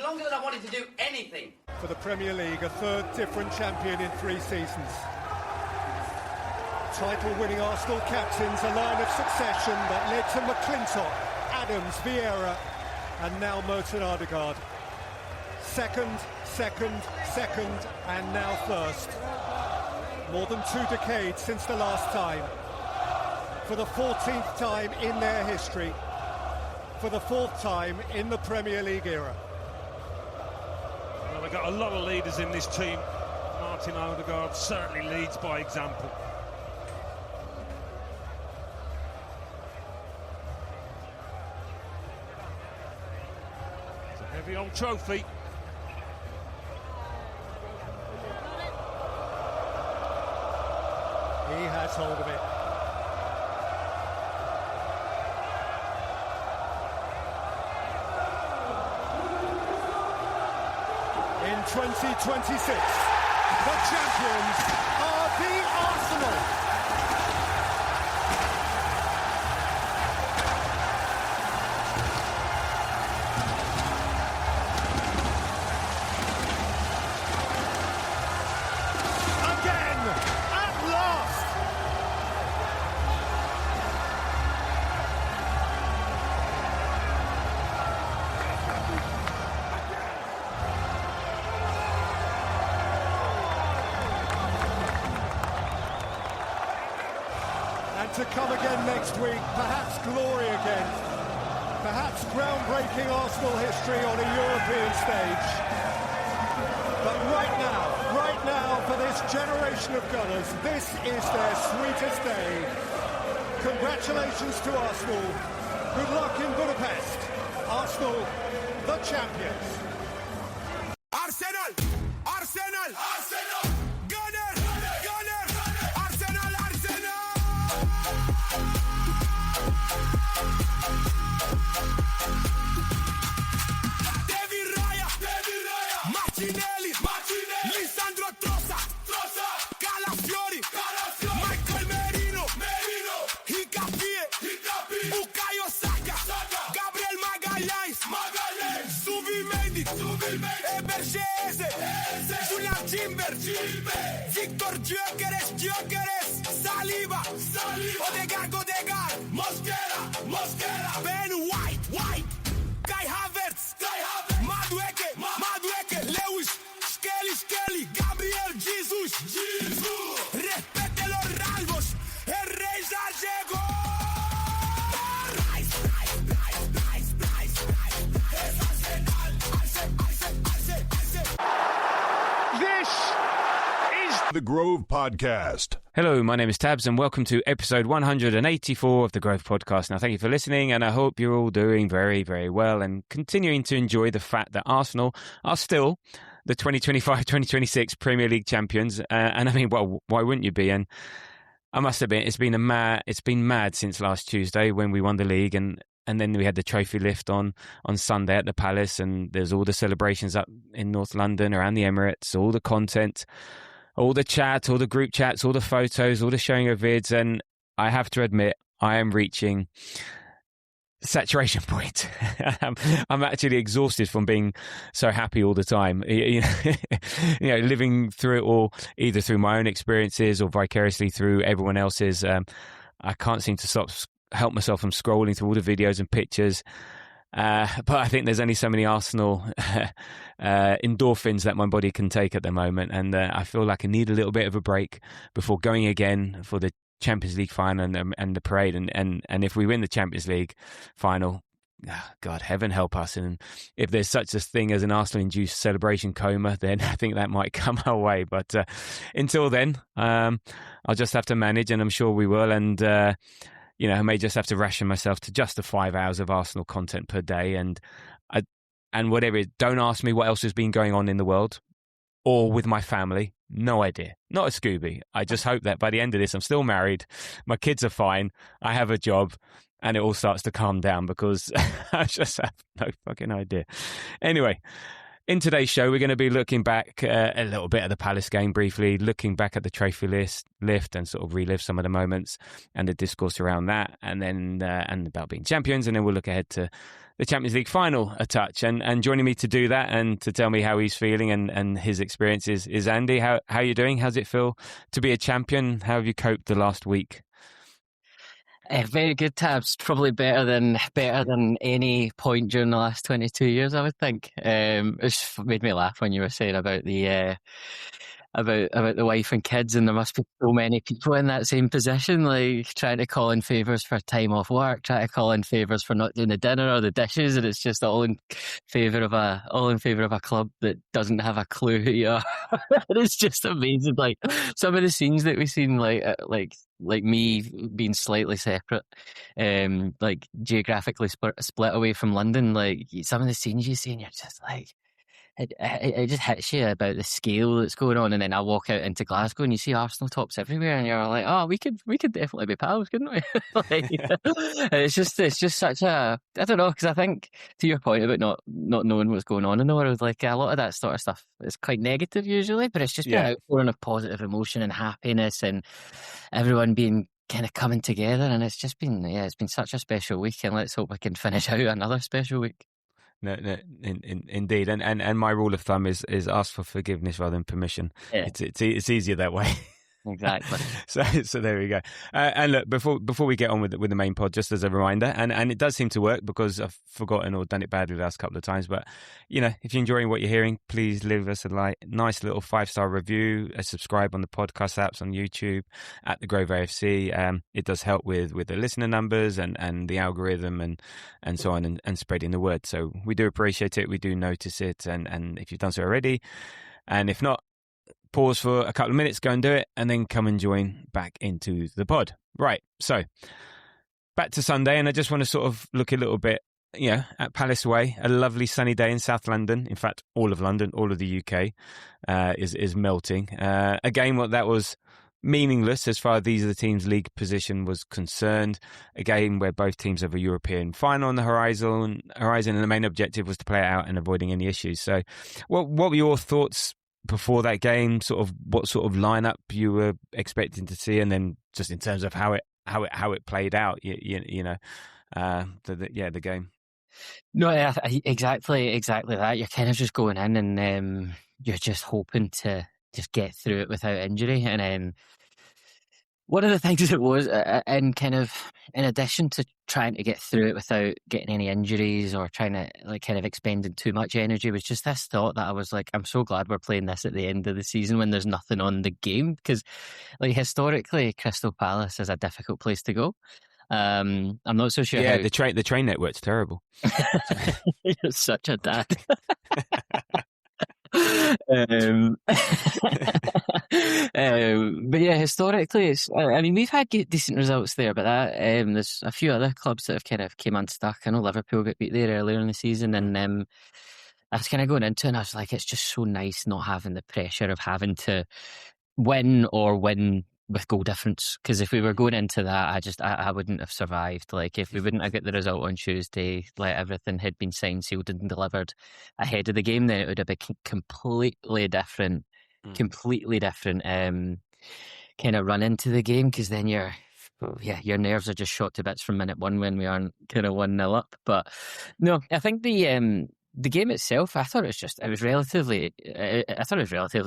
longer than I wanted to do anything. For the Premier League, a third different champion in 3 seasons. Title-winning Arsenal captains, a line of succession that led to McClintock, Adams, Vieira, and now Merton Odegaard. Second, and now first. More than 2 decades since the last time. For the 14th time in their history. For the 4th time in the Premier League era. Well, they've got a lot of leaders in this team. Martin Odegaard certainly leads by example. It's a heavy old trophy. He has hold of it. In 2026, the champions are the Arsenal. To come again next week, perhaps glory again, perhaps groundbreaking Arsenal history on a European stage. But right now, for this generation of Gunners, this is their sweetest day. Congratulations to Arsenal. Good luck in Budapest. Arsenal, the champions. Arsenal! Arsenal! Arsenal! Gunners! Gunners! Arsenal! Arsenal! David Raya! Martinelli! Lisandro Trossard! Calafiori! Michael Merino! Hicapie! Bukayo Saka! Gabriel Magalhães! Zubimendi! Ebergese! Julian Timber! Victor Gyökeres! Saliba! Odegaard! Mosquera! Ben White! Kai Havertz! Madueke! Lewis! Skelly! Gabriel Jesus! Respete los rangos! El rey ya llegó! Rise! Es Arsenal! This is The Grove Podcast. Hello, my name is Tabs and welcome to episode 184 of The Grove Podcast. Now, thank you for listening and I hope you're all doing very, very well and continuing to enjoy the fact that Arsenal are still the 2025-2026 Premier League champions. And I mean, well, why wouldn't you be? And I must admit, it's been mad since last Tuesday when we won the league and then we had the trophy lift on Sunday at the Palace and there's all the celebrations up in North London around the Emirates, all the content, all the chat, all the group chats, all the photos, all the showing of vids. And I have to admit, I am reaching saturation point. I'm actually exhausted from being so happy all the time. Living through it all, either through my own experiences or vicariously through everyone else's. I can't seem to help myself from scrolling through all the videos and pictures. But I think there's only so many Arsenal endorphins that my body can take at the moment. And I feel like I need a little bit of a break before going again for the Champions League final and the parade. And if we win the Champions League final, God, heaven help us. And if there's such a thing as an Arsenal-induced celebration coma, then I think that might come our way. But until then, I'll just have to manage, and I'm sure we will. And I may just have to ration myself to just the 5 hours of Arsenal content per day. And whatever, don't ask me what else has been going on in the world or with my family. No idea. Not a Scooby. I just hope that by the end of this, I'm still married. My kids are fine. I have a job and it all starts to calm down because I just have no fucking idea. Anyway, in today's show, we're going to be looking back a little bit at the Palace game briefly, looking back at the trophy lift and sort of relive some of the moments and the discourse around that, and then and about being champions. And then we'll look ahead to the Champions League final a touch. And joining me to do that and to tell me how he's feeling and his experiences is Andy. How are you doing? How's it feel to be a champion? How have you coped the last week? Very good, Tabs. Probably better than any point during the last 22 years, I would think. It made me laugh when you were saying about the about the wife and kids, and there must be so many people in that same position, like trying to call in favours for time off work, trying to call in favours for not doing the dinner or the dishes, and it's just all in favour of a club that doesn't have a clue who you are. It's just amazing. Like some of the scenes that we've seen, like me being slightly separate, like geographically split away from London. Like some of the scenes you see, and you're just like, it just hits you about the scale that's going on. And then I walk out into Glasgow and you see Arsenal tops everywhere, and you're like, oh, we could definitely be pals, couldn't we? Like, it's just such a, I don't know, because I think to your point about not knowing what's going on in the world, like a lot of that sort of stuff is quite negative usually, but it's just been outpouring of positive emotion and happiness and everyone being kind of coming together, and it's just been, it's been such a special week, and let's hope we can finish out another special week. No, indeed, and my rule of thumb is ask for forgiveness rather than permission. Yeah. It's easier that way. Exactly. So there we go. And look, before we get on with the main pod, just as a reminder, and it does seem to work because I've forgotten or done it badly the last couple of times. But if you're enjoying what you're hearing, please leave us a nice little 5-star review, subscribe on the podcast apps on YouTube at the Grove AFC. It does help with the listener numbers and the algorithm and so on and spreading the word. So we do appreciate it. We do notice it, and if you've done so already, and if not, pause for a couple of minutes, go and do it, and then come and join back into the pod. Right, so back to Sunday, and I just want to sort of look a little bit, at Palace Way, a lovely sunny day in South London. In fact, all of London, all of the UK is melting. A game that was meaningless as far as these are the teams' league position was concerned. A game where both teams have a European final on the horizon, and the main objective was to play it out and avoiding any issues. So, what were your thoughts before that game? Sort of what sort of lineup you were expecting to see, and then just in terms of how it played out, the game. No, exactly that. You're kind of just going in and you're just hoping to just get through it without injury. And one of the things it was, and kind of in addition to trying to get through it without getting any injuries or trying to kind of expending too much energy, was just this thought that I was like, I'm so glad we're playing this at the end of the season when there's nothing on the game, because historically Crystal Palace is a difficult place to go. I'm not so sure. Yeah, the train network's terrible. You're such a dad. But historically, we've had decent results there, but there's a few other clubs that have kind of came unstuck. I know Liverpool got beat there earlier in the season, and I was kind of going into it, and I was like, it's just so nice not having the pressure of having to win with goal difference, because if we were going into that, I wouldn't have survived. Like, if we wouldn't have got the result on Tuesday, like everything had been signed, sealed and delivered ahead of the game, then it would have been completely different kind of run into the game, because then your nerves are just shot to bits from minute one when we aren't kind of 1-0 up. But no, I think the game itself, I thought it was relatively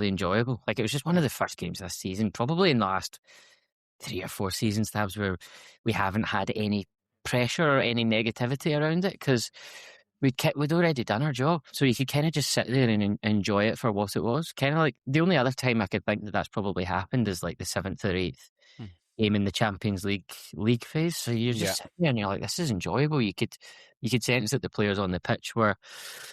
enjoyable. Like, it was just one of the first games this season, probably in the last 3 or 4 seasons, Tabs, where we haven't had any pressure or any negativity around it, because we'd already done our job. So you could kind of just sit there and enjoy it for what it was. Kind of like the only other time I could think that's probably happened is like the 7th or 8th game in the Champions League phase. So you're just sitting there and you're like, this is enjoyable. You could sense that the players on the pitch were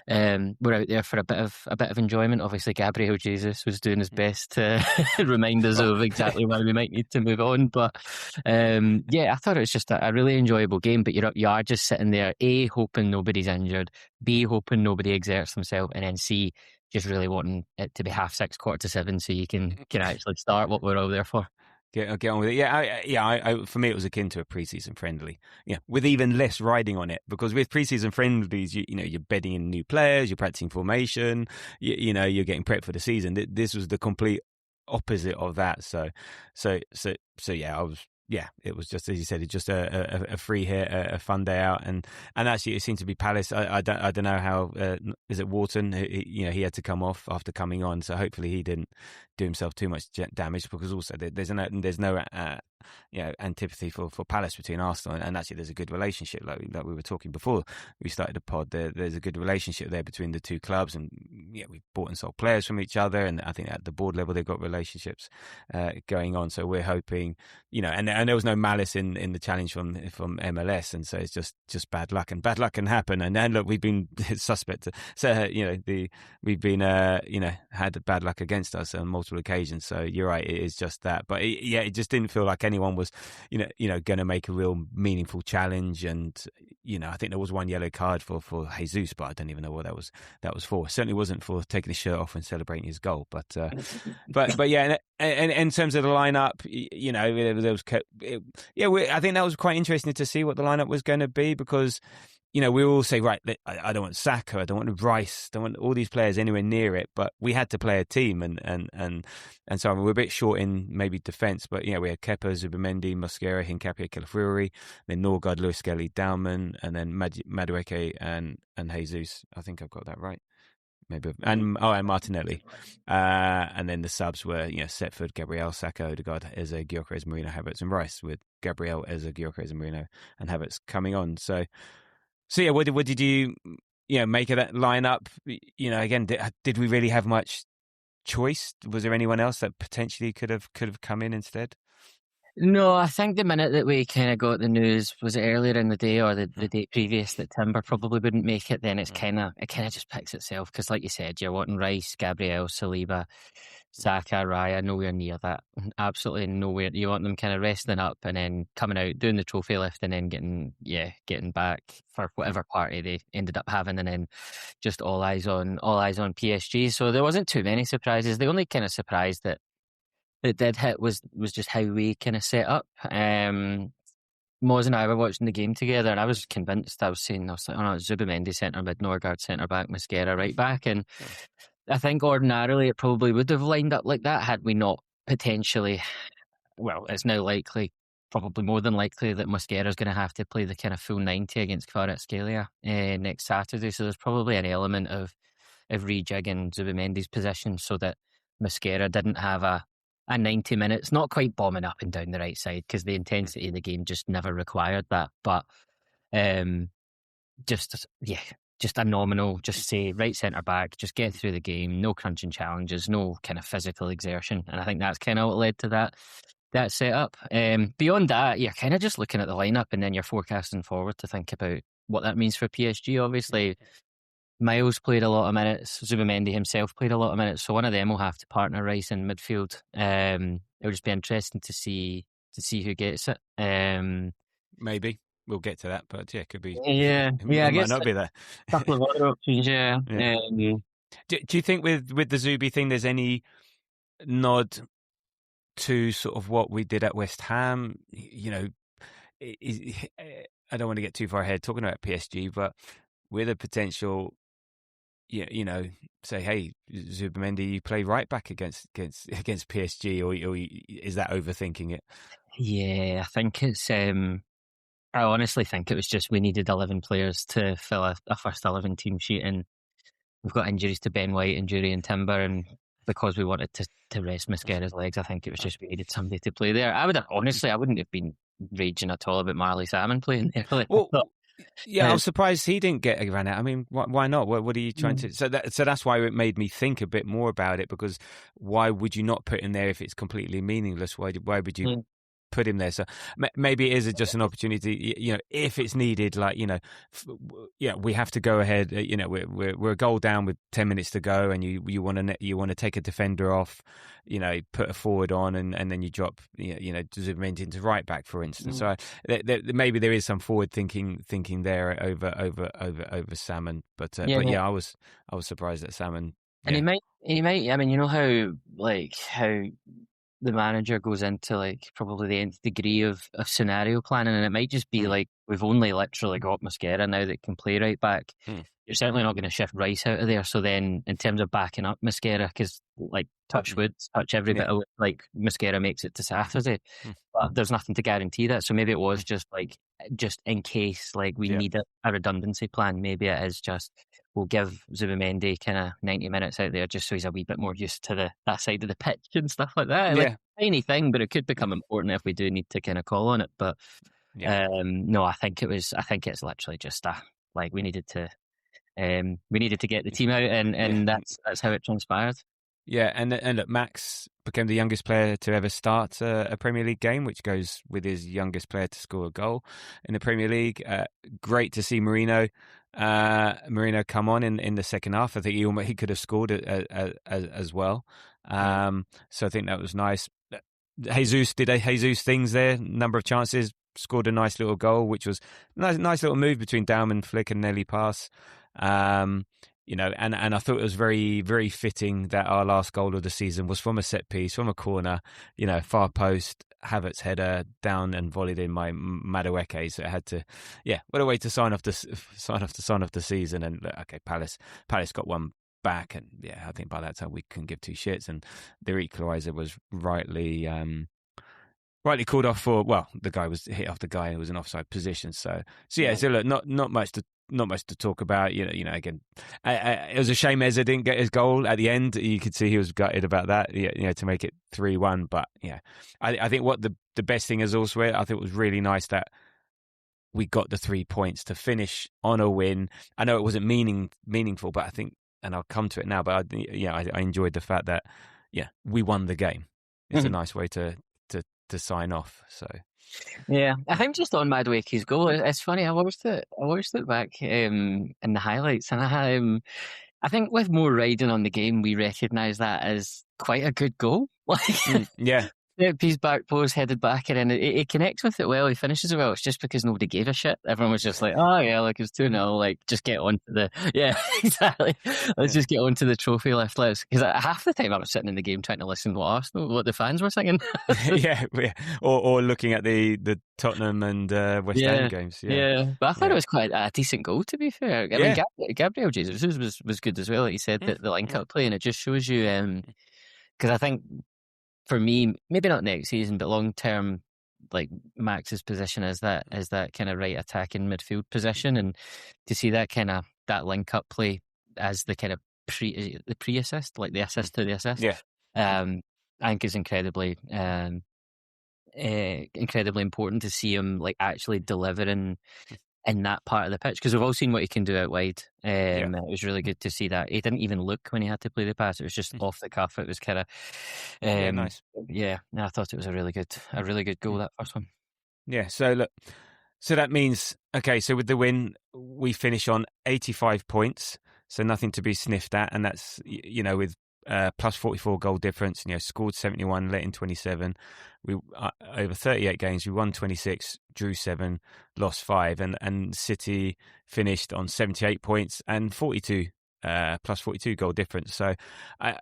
out there for a bit of enjoyment. Obviously, Gabriel Jesus was doing his best to remind us of exactly why we might need to move on. But I thought it was just a really enjoyable game. But you are just sitting there, A, hoping nobody's injured, B, hoping nobody exerts themselves, and then C, just really wanting it to be 6:30, 7:15, so you can actually start what we're all there for. Get on with it. I for me, it was akin to a pre-season friendly. With even less riding on it, because with pre-season friendlies, you're bedding in new players, you're practicing formation, you're getting prepped for the season. This was the complete opposite of that. So I was yeah, it was just, as you said, it's just a free hit, a fun day out, and actually it seemed to be Palace. I don't know how is it Wharton? He had to come off after coming on, so hopefully he didn't do himself too much damage, because also there's no antipathy for Palace between Arsenal and actually there's a good relationship, like we were talking before we started the pod. There's a good relationship there between the two clubs, and we've bought and sold players from each other, and I think at the board level they've got relationships going on. So we're hoping, and there was no malice in the challenge from MLS, and so it's just bad luck, and bad luck can happen. And then look, we've been suspect, so we've been had bad luck against us on multiple occasions. So you're right, it is just that. But it just didn't feel like anyone was going to make a real meaningful challenge. And I think there was one yellow card for Jesus, but I don't even know what that was for. It certainly wasn't for taking his shirt off and celebrating his goal. But yeah, and in terms of the lineup, I think that was quite interesting to see what the lineup was going to be, because we all say, right, I don't want Saka, I don't want Rice, don't want all these players anywhere near it, but we had to play a team, and so we're a bit short in maybe defence, but we had Kepa, Zubimendi, Mosquera, Hincapié, Calafiori, then Norgard, Lewis Skelly, Dauman, and then Madueke and Jesus. I think I've got that right. Maybe, and Martinelli, and then the subs were Setford, Gabriel, Saka, Odegaard, Eze, Gyökeres, Merino, Havertz, and Rice, with Gabriel, Eze, Gyökeres, and Merino and Havertz coming on. So yeah, what did you make of that lineup? Again, did we really have much choice? Was there anyone else that potentially could have come in instead? No, I think the minute that we kind of got the news, was it earlier in the day or the day previous, that Timber probably wouldn't make it, then it kind of just picks itself, because like you said, you're wanting Rice, Gabriel, Saliba, Saka, Raya, nowhere near that. Absolutely nowhere. You want them kind of resting up and then coming out, doing the trophy lift, and then getting back for whatever party they ended up having, and then just all eyes on PSG. So there wasn't too many surprises. The only kind of surprise that it did hit was just how we kind of set up. Moz and I were watching the game together, and I was convinced. I was like, Zubimendi centre mid, Norgard centre back, Mosquera right back, and I think ordinarily it probably would have lined up like that had we not potentially. Well, it's now likely, probably more than likely, that Mosquera is going to have to play the kind of full 90 against Kvaratskhelia next Saturday. So there's probably an element of rejigging Zubimendi's position so that Mosquera didn't have a 90 minutes, not quite bombing up and down the right side, because the intensity of the game just never required that. But just a nominal, just say right centre back, just get through the game, no crunching challenges, no kind of physical exertion. And I think that's kind of what led to that setup. Beyond that, you're kind of just looking at the lineup, and then you're forecasting forward to think about what that means for PSG. Obviously, Miles played a lot of minutes. Zubimendi himself played a lot of minutes. So one of them will have to partner Rice in midfield. It'll just be interesting to see who gets it. Maybe we'll get to that, but it could be. Yeah. I guess might not be there. A couple of other options. Yeah. Do you think with the Zubi thing, there's any nod to sort of what we did at West Ham? I don't want to get too far ahead talking about PSG, but with a potential. Say, hey, Zubimendi, you play right back against PSG, or is that overthinking it? Yeah, I think it's. I honestly think it was just we needed 11 players to fill a first 11 team sheet, and we've got injuries to Ben White and Jury and Timber, and because we wanted to rest Mosquera's legs, I think it was just we needed somebody to play there. I wouldn't have been raging at all about Marley Salmon playing there. I was surprised he didn't get a run out. I mean, why not? What are you trying to? So that's why it made me think a bit more about it, because why would you not put him there if it's completely meaningless? Why would you put him there? So maybe it is just an opportunity. If it's needed, we have to go ahead. We're a goal down with 10 minutes to go, and you want to take a defender off. Put a forward on, and then you drop Zubimendi into right back, for instance. So maybe there is some forward thinking there over Salmon, but I was surprised that Salmon. And he might. I mean, how the manager goes into probably the nth degree of scenario planning, and it might just be we've only literally got Mosquera now that can play right back. You're certainly not going to shift Rice out of there. So then, in terms of backing up Mosquera, because like touch wood, touch every bit of like Mosquera makes it to Saturday, but there's nothing to guarantee that. So maybe it was just in case like we need a redundancy plan. Maybe it is just we'll give Zubimendi kind of 90 minutes out there just so he's a wee bit more used to that side of the pitch and stuff like that. Yeah. Like, tiny thing, but it could become important if we do need to kind of call on it. But no, I think it's literally just we needed to get the team out, and that's how it transpired. Yeah, and look, Max became the youngest player to ever start a Premier League game, which goes with his youngest player to score a goal in the Premier League. Great to see Marino come on in the second half. I think he could have scored as well. So I think that was nice. Jesus did a Jesus things there, number of chances, scored a nice little goal, which was nice little move between Dauman, Flick, and Nelly Pass. And I thought it was very, very fitting that our last goal of the season was from a set piece, from a corner, far post, Havertz header down and volleyed in by Madueke. So it had to, what a way to sign off the season. And okay, Palace got one back, and I think by that time we couldn't give two shits. And their equaliser was rightly called off for. Well, the guy was hit off the guy who was in offside position. So look, not much to talk about. Again, it was a shame Eza didn't get his goal at the end. You could see he was gutted about that. To make it 3-1. But I think what the best thing is also, I think it was really nice that we got the 3 points to finish on a win. I know it wasn't meaningful, but I think, and I'll come to it now. But I enjoyed the fact that we won the game. It's a nice way to sign off. So. Yeah, I think just on Madueke's goal, it's funny. I watched it back in the highlights, and I think with more riding on the game, we recognise that as quite a good goal. Piece back post headed back, and he connects with it well. He finishes it well. It's just because nobody gave a shit. Everyone was just like, "Oh yeah, like it's 2-0. Like just get on to the exactly. Let's just get on to the trophy lift. Because half the time I was sitting in the game trying to listen to what the fans were singing. or looking at the Tottenham and West Ham games. But I thought it was quite a decent goal, to be fair. I mean, Gabriel Jesus was good as well. Like you said, the link up play, and it just shows you because I think. For me, maybe not next season, but long term, like Max's position is that kind of right attacking midfield position, and to see that link up play as the kind of pre assist, like the assist to the assist, I think is incredibly important to see him like actually delivering in that part of the pitch, because we've all seen what he can do out wide. It was really good to see that. He didn't even look when he had to play the pass. It was just off the cuff. It was kind of nice. I thought it was a really good goal, that first one. So that means, okay, so with the win, we finish on 85 points, so nothing to be sniffed at, and that's with plus 44 goal difference. Scored 71, let in 27. We over 38 games, we won 26, drew 7, lost 5, and City finished on 78 points and 42 plus 42 goal difference. So, I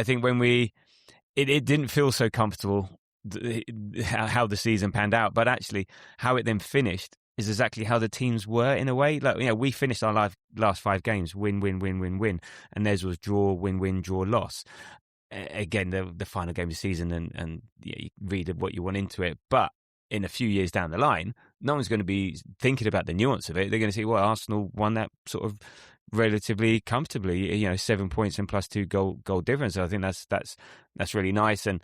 think when it didn't feel so comfortable how the season panned out, but actually how it then finished is exactly how the teams were in a way. Like, we finished our last 5 games, win, and theirs was draw, win, draw, loss. Again, the final game of the season, and you read what you want into it. But in a few years down the line, no one's going to be thinking about the nuance of it. They're going to say, well, Arsenal won that sort of relatively comfortably, 7 points and plus 2 goal difference. I think that's really nice. And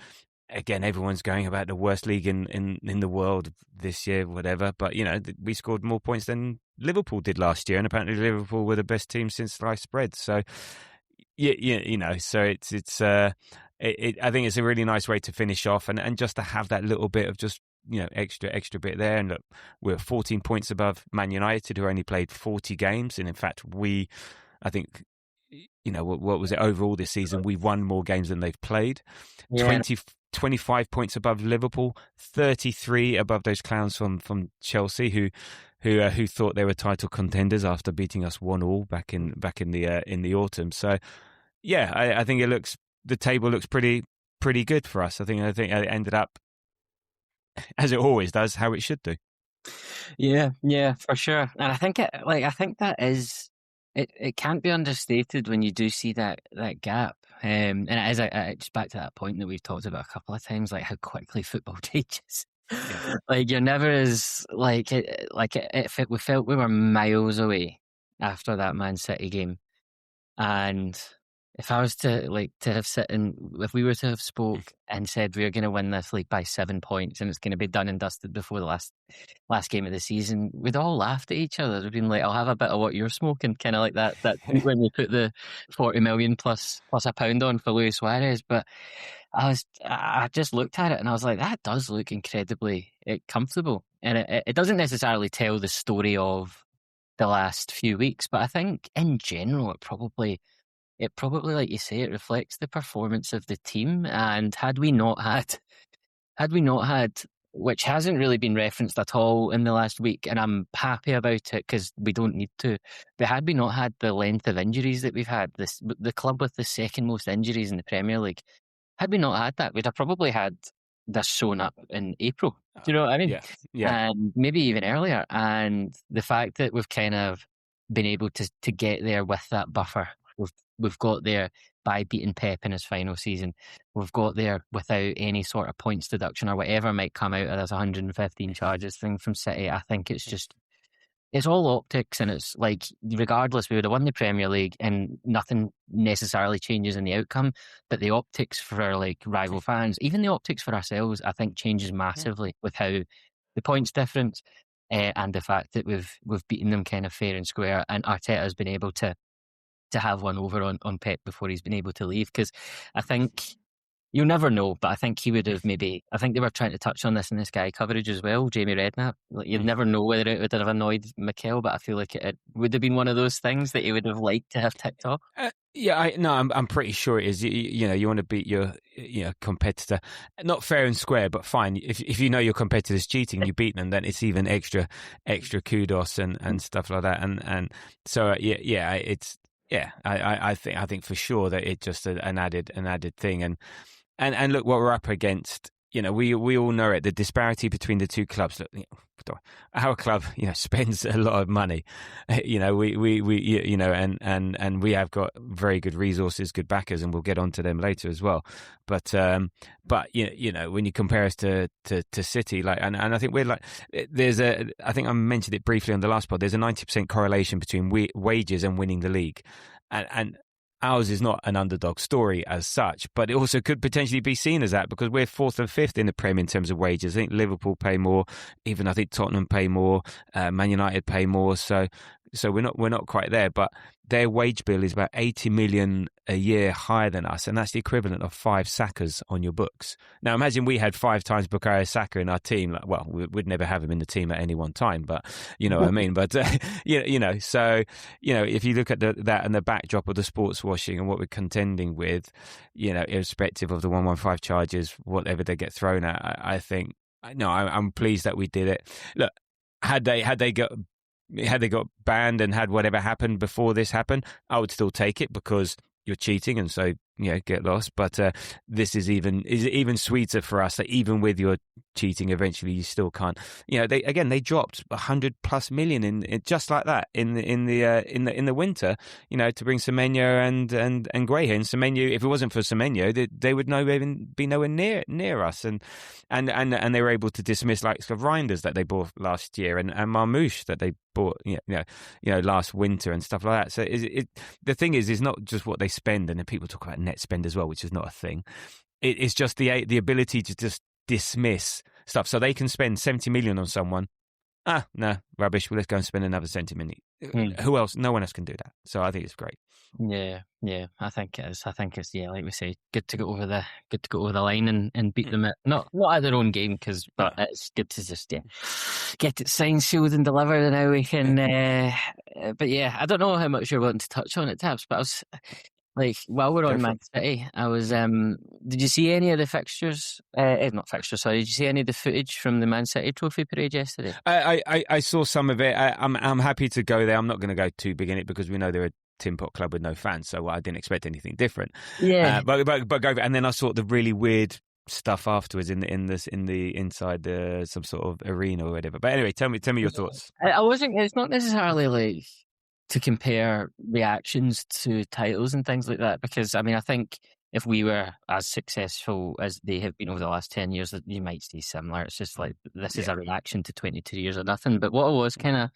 again, everyone's going about the worst league in the world this year, whatever. But we scored more points than Liverpool did last year, and apparently Liverpool were the best team since sliced bread. So so it's I think it's a really nice way to finish off, and just to have that little bit of just extra bit there. And look, we're 14 points above Man United, who only played 40 games, and in fact I think. What was it overall this season? We've won more games than they've played. 25 points above Liverpool, 33 above those clowns from Chelsea who thought they were title contenders after beating us 1-1 back in the autumn. So I think the table looks pretty good for us. I think it ended up as it always does, how it should do. Yeah, for sure. And I think it can't be understated when you do see that gap. And it is just back to that point that we've talked about a couple of times, like how quickly football changes. Yeah. Like you're never as we felt we were miles away after that Man City game. And if I was if we were to have spoke and said we're going to win this league by 7 points and it's going to be done and dusted before the last game of the season, we'd all laughed at each other. We'd been like, "I'll have a bit of what you're smoking," kind of like that tweet when you put the 40 million plus a pound on for Luis Suarez. But I just looked at it and I was like, that does look incredibly comfortable, and it doesn't necessarily tell the story of the last few weeks, but I think in general it probably, like you say, it reflects the performance of the team. And had we not had, which hasn't really been referenced at all in the last week, and I'm happy about it because we don't need to, but had we not had the length of injuries that we've had, the club with the second most injuries in the Premier League, had we not had that, we'd have probably had this shown up in April. Do you know what I mean? Yeah. And maybe even earlier. And the fact that we've kind of been able to get there with that buffer, we've got there by beating Pep in his final season. We've got there without any sort of points deduction or whatever might come out of this 115 charges thing from City. I think it's all optics, and it's like, regardless, we would have won the Premier League and nothing necessarily changes in the outcome, but the optics for like rival fans, even the optics for ourselves, I think changes massively with how the points difference and the fact that we've beaten them kind of fair and square, and Arteta has been able to have one over on Pep before he's been able to leave. Because I think you'll never know, but I think he would have I think they were trying to touch on this in the Sky coverage as well, Jamie Redknapp. Like, you'd never know whether it would have annoyed Mikel, but I feel like it would have been one of those things that he would have liked to have ticked off. I'm pretty sure it is. You want to beat your competitor, not fair and square, but fine. If you know your competitor's cheating, you beat them, then it's even extra kudos and stuff like that. And so it's. Yeah, I think for sure that it's just an added thing, and look what we're up against. We all know it. The disparity between the two clubs. Look, our club, spends a lot of money. We and we have got very good resources, good backers, and we'll get onto them later as well. But when you compare us to City, like, and I think we're like, I think I mentioned it briefly on the last pod. There's a 90% correlation between wages and winning the league, and ours is not an underdog story as such, but it also could potentially be seen as that because we're 4th and 5th in the Prem in terms of wages. I think Liverpool pay more, even I think Tottenham pay more, Man United pay more. So we're not quite there, but their wage bill is about 80 million a year higher than us, and that's the equivalent of 5 Sakas on your books. Now imagine we had 5 times Bukayo Saka in our team. Well, we'd never have him in the team at any one time, but you know what I mean. But so if you look at that and the backdrop of the sports washing and what we're contending with, irrespective of the 115 charges, whatever they get thrown at, I think I'm pleased that we did it. Look, had they got banned and had whatever happened before this happened, I would still take it because you're cheating and so get lost. But this is even sweeter for us that even with your cheating, eventually you still can't. They dropped 100+ million in just like that in the winter. To bring Semenyo and Graham. Semenyo, if it wasn't for Semenyo, they would even be nowhere near us. And they were able to dismiss like Reinders that they bought last year and Marmoush that they bought last winter and stuff like that. So the thing is not just what they spend, and then people talk about net spend as well, which is not a thing. It's just the ability to just dismiss stuff. So they can spend 70 million on someone. No, rubbish. Well, let's go and spend another 70 million. Who else? No one else can do that. So I think it's great. Yeah, I think it is. I think it's like we say, good to go over the line and beat them at not at their own game, but it's good to just get it signed, sealed, and delivered, and now we can. But yeah, I don't know how much you're wanting to touch on it, Tabs, but I was like, while we're on Man City, I was. Did you see any of the fixtures? Not fixtures. Sorry. Did you see any of the footage from the Man City Trophy parade yesterday? I saw some of it. I'm happy to go there. I'm not going to go too big in it because we know they're a tin pot club with no fans, so I didn't expect anything different. Yeah. But go over. And then I saw the really weird stuff afterwards in the inside some sort of arena or whatever. But anyway, tell me your thoughts. I wasn't. It's not necessarily like to compare reactions to titles and things like that, because I mean, I think if we were as successful as they have been over the last 10 years, that you might stay similar. It's just like this is a reaction to 22 years of nothing. But what I was kind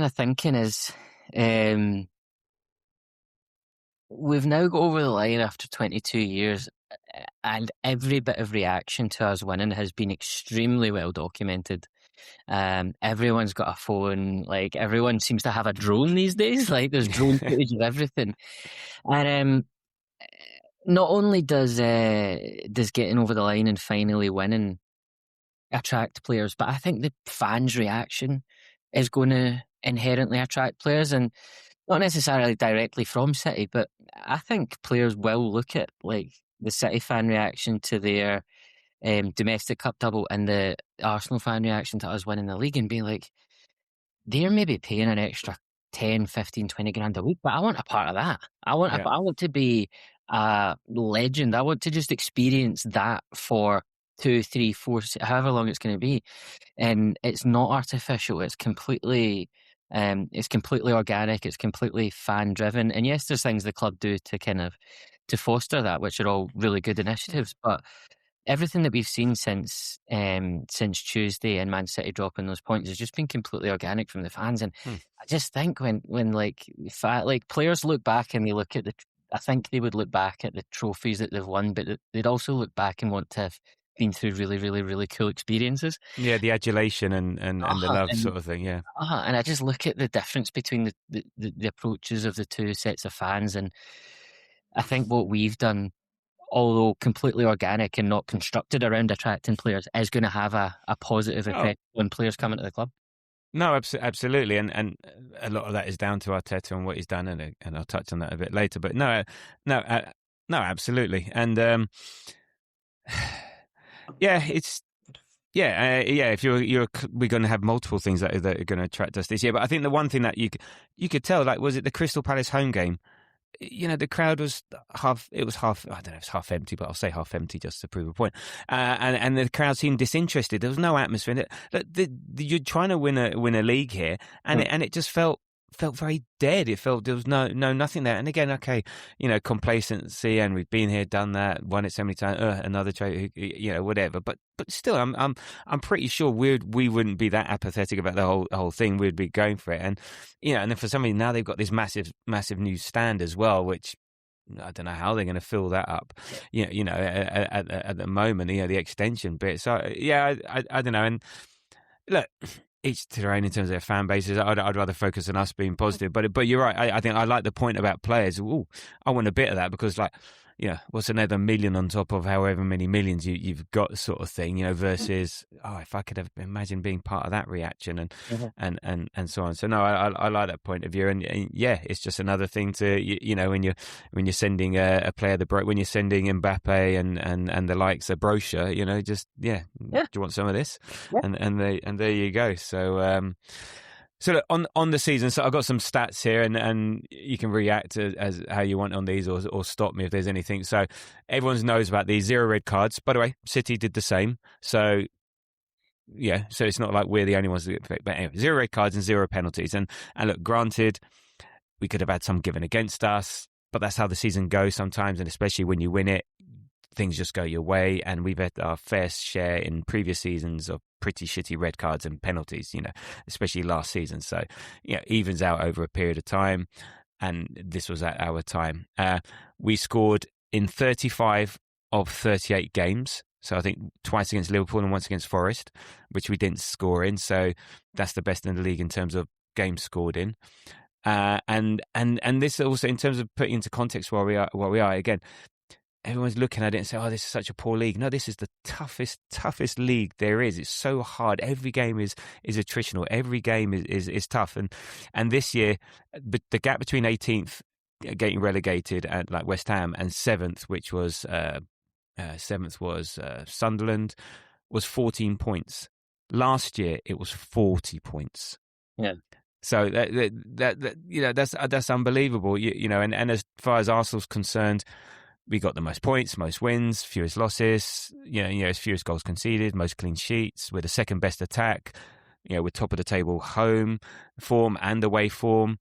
of thinking is, we've now got over the line after 22 years, and every bit of reaction to us winning has been extremely well documented. Everyone's got a phone. Like, everyone seems to have a drone these days. Like, there's drone footage of everything. And not only does getting over the line and finally winning attract players, but I think the fans' reaction is going to inherently attract players, and not necessarily directly from City, but I think players will look at like the City fan reaction to their domestic cup double and the Arsenal fan reaction to us winning the league and be like, they're maybe paying an extra 10, 15, 20 grand a week, but I want a part of that. I want to be a legend. I want to just experience that for 2, 3, 4, however long it's going to be. And it's not artificial. It's completely organic. It's completely fan driven. And yes, there's things the club do to foster that, which are all really good initiatives. But everything that we've seen since Tuesday and Man City dropping those points has just been completely organic from the fans. And I just think when like players look back and they look at I think they would look back at the trophies that they've won, but they'd also look back and want to have been through really, really, really cool experiences. Yeah, the adulation and the love sort of thing, yeah. And I just look at the difference between the approaches of the two sets of fans, and I think what we've done, although completely organic and not constructed around attracting players, is going to have a positive effect when players come into the club. No, absolutely, and a lot of that is down to Arteta and what he's done, and I'll touch on that a bit later. But no, absolutely, and if we're going to have multiple things that are going to attract us this year. But I think the one thing that you could tell, like, was it the Crystal Palace home game? You know, the crowd was half. I don't know if it's half empty, but I'll say half empty just to prove a point. And the crowd seemed disinterested. There was no atmosphere. You're trying to win a league here, and it just felt very dead. It felt there was nothing there. And again, okay, you know, complacency, and we've been here, done that, won it so many times. Another trade, you know, whatever. But still, I'm pretty sure we wouldn't be that apathetic about the whole thing. We'd be going for it. And you know, and then for some reason now they've got this massive new stand as well, which I don't know how they're going to fill that up. You know, at the moment, you know, the extension bit. So yeah, I don't know. And look, each to their own in terms of their fan bases. I'd rather focus on us being positive. But you're right. I think I like the point about players. Ooh, I want a bit of that because, like, you know, what's another million on top of however many millions you've got, sort of thing, you know, versus, if I could have imagined being part of that reaction and so on. So no, I like that point of view. And yeah, it's just another thing to, you know, when you're sending a player when you're sending Mbappe and the likes a brochure, you know, just, do you want some of this? Yeah. And there you go. So, so look, on the season, so I've got some stats here, and you can react as how you want on these, or stop me if there's anything. So everyone knows about these 0 red cards. By the way, City did the same. So yeah, so it's not like we're the only ones that get affected. But anyway, 0 red cards and 0 penalties. And look, granted, we could have had some given against us, but that's how the season goes sometimes, and especially when you win it, things just go your way. And we've had our fair share in previous seasons of pretty shitty red cards and penalties, you know, especially last season. So, yeah, evens out over a period of time. And this was at our time. We scored in 35 of 38 games. So I think twice against Liverpool and once against Forest, which we didn't score in. So that's the best in the league in terms of games scored in. And this also, in terms of putting into context where we are again, everyone's looking at it and say, this is such a poor league. No, this is the toughest league there is. It's so hard. Every game is attritional. Every game is tough. And this year, but the gap between 18th getting relegated at like West Ham and 7th, which was 7th was Sunderland, was 14 points. Last year it was 40 points. Yeah. So that you know, that's unbelievable. You know, and as far as Arsenal's concerned, we got the most points, most wins, fewest losses, fewest goals conceded, most clean sheets. We're the second best attack. We're top of the table home form and away form.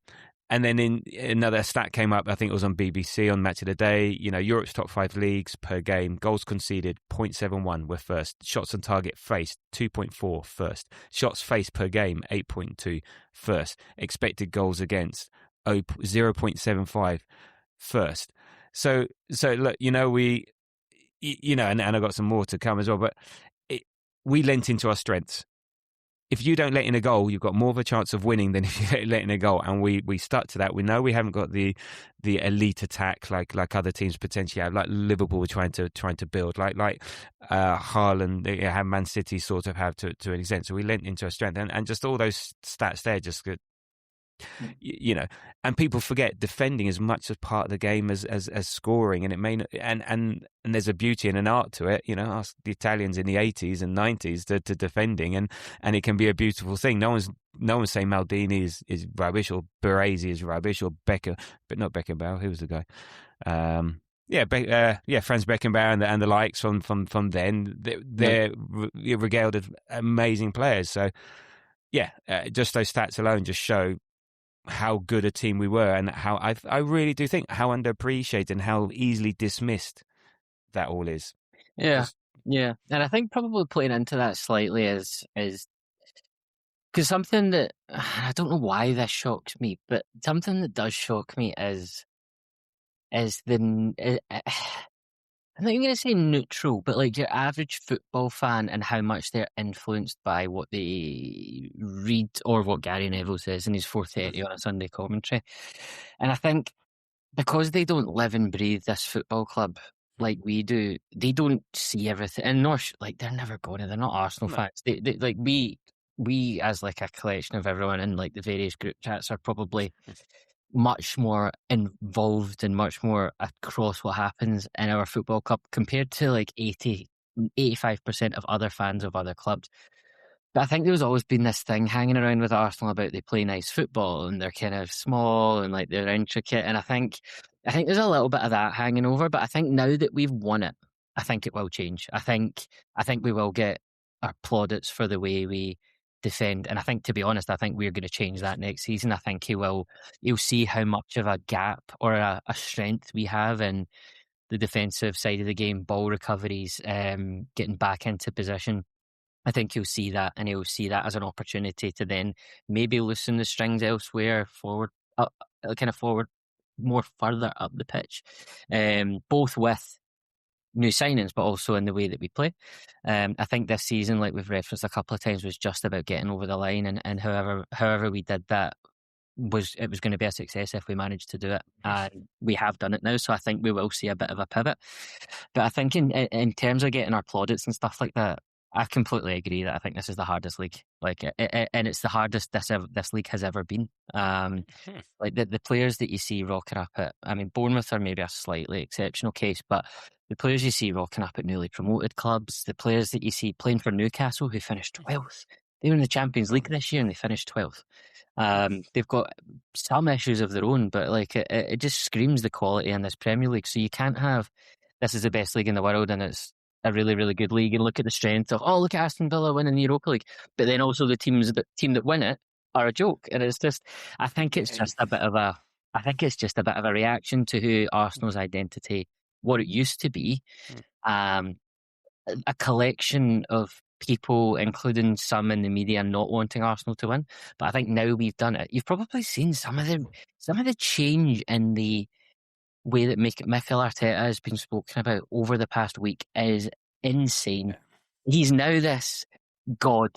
And then in another stat came up, I think it was on BBC on Match of the Day, Europe's top 5 leagues per game, goals conceded 0.71, we're first. Shots on target faced 2.4, first. Shots faced per game 8.2, first. Expected goals against 0.75, first. So look, and I've got some more to come as well, but we lent into our strengths. If you don't let in a goal, you've got more of a chance of winning than if you let in a goal. And we stuck to that. We know we haven't got the elite attack like other teams potentially have, like Liverpool were trying to build, like Haaland, how Man City sort of have to an extent. So we lent into our strength, and just all those stats there just get, and people forget defending as much as part of the game as scoring, and it may not, and there's a beauty and an art to it. Ask the Italians in the 80s and 90s to defending, and it can be a beautiful thing. No one's saying Maldini is rubbish, or Baresi is rubbish, or Becker, but not Beckenbauer. Who was the guy? Franz Beckenbauer and the likes from then. They're regaled as amazing players. So just those stats alone just show how good a team we were, and how I really do think how underappreciated and how easily dismissed that all is. Yeah, and I think probably playing into that slightly is because something that I don't know why this shocks me, but something that does shock me is the I'm not even going to say neutral, but like your average football fan and how much they're influenced by what they read or what Gary Neville says in his 4:30 on a Sunday commentary. And I think because they don't live and breathe this football club like we do, they don't see everything. And they're never going to. They're not Arsenal fans. They like we as like a collection of everyone in like the various group chats are probably much more involved and much more across what happens in our football club compared to like 85% of other fans of other clubs. But I think there's always been this thing hanging around with Arsenal about they play nice football and they're kind of small and like they're intricate. And I think there's a little bit of that hanging over. But I think now that we've won it, I think it will change. I think we will get our plaudits for the way we defend, and I think, to be honest, I think we're going to change that next season. I think he'll see how much of a gap or a strength we have in the defensive side of the game, ball recoveries, getting back into position. I think he'll see that, and he'll see that as an opportunity to then maybe loosen the strings elsewhere, forward, more further up the pitch, both with new signings, but also in the way that we play. I think this season, like we've referenced a couple of times, was just about getting over the line, and however we did that was going to be a success if we managed to do it, and we have done it now. So I think we will see a bit of a pivot. But I think in terms of getting our plaudits and stuff like that, I completely agree that I think this is the hardest league, and it's the hardest this league has ever been. Like the players that you see rocking up at, I mean, Bournemouth are maybe a slightly exceptional case, but the players you see rocking up at newly promoted clubs, the players that you see playing for Newcastle who finished 12th, they were in the Champions League this year and they finished 12th. They've got some issues of their own, but like it just screams the quality in this Premier League. So you can't have this is the best league in the world and it's a really, really good league, and look at the strength of, look at Aston Villa winning the Europa League, but then also the team that win it are a joke. And it's just, I think it's just a bit of a reaction to who Arsenal's identity, what it used to be, a collection of people, including some in the media, not wanting Arsenal to win. But I think now we've done it. You've probably seen some of the change in the way that Mikel Arteta has been spoken about over the past week is insane. He's now this god,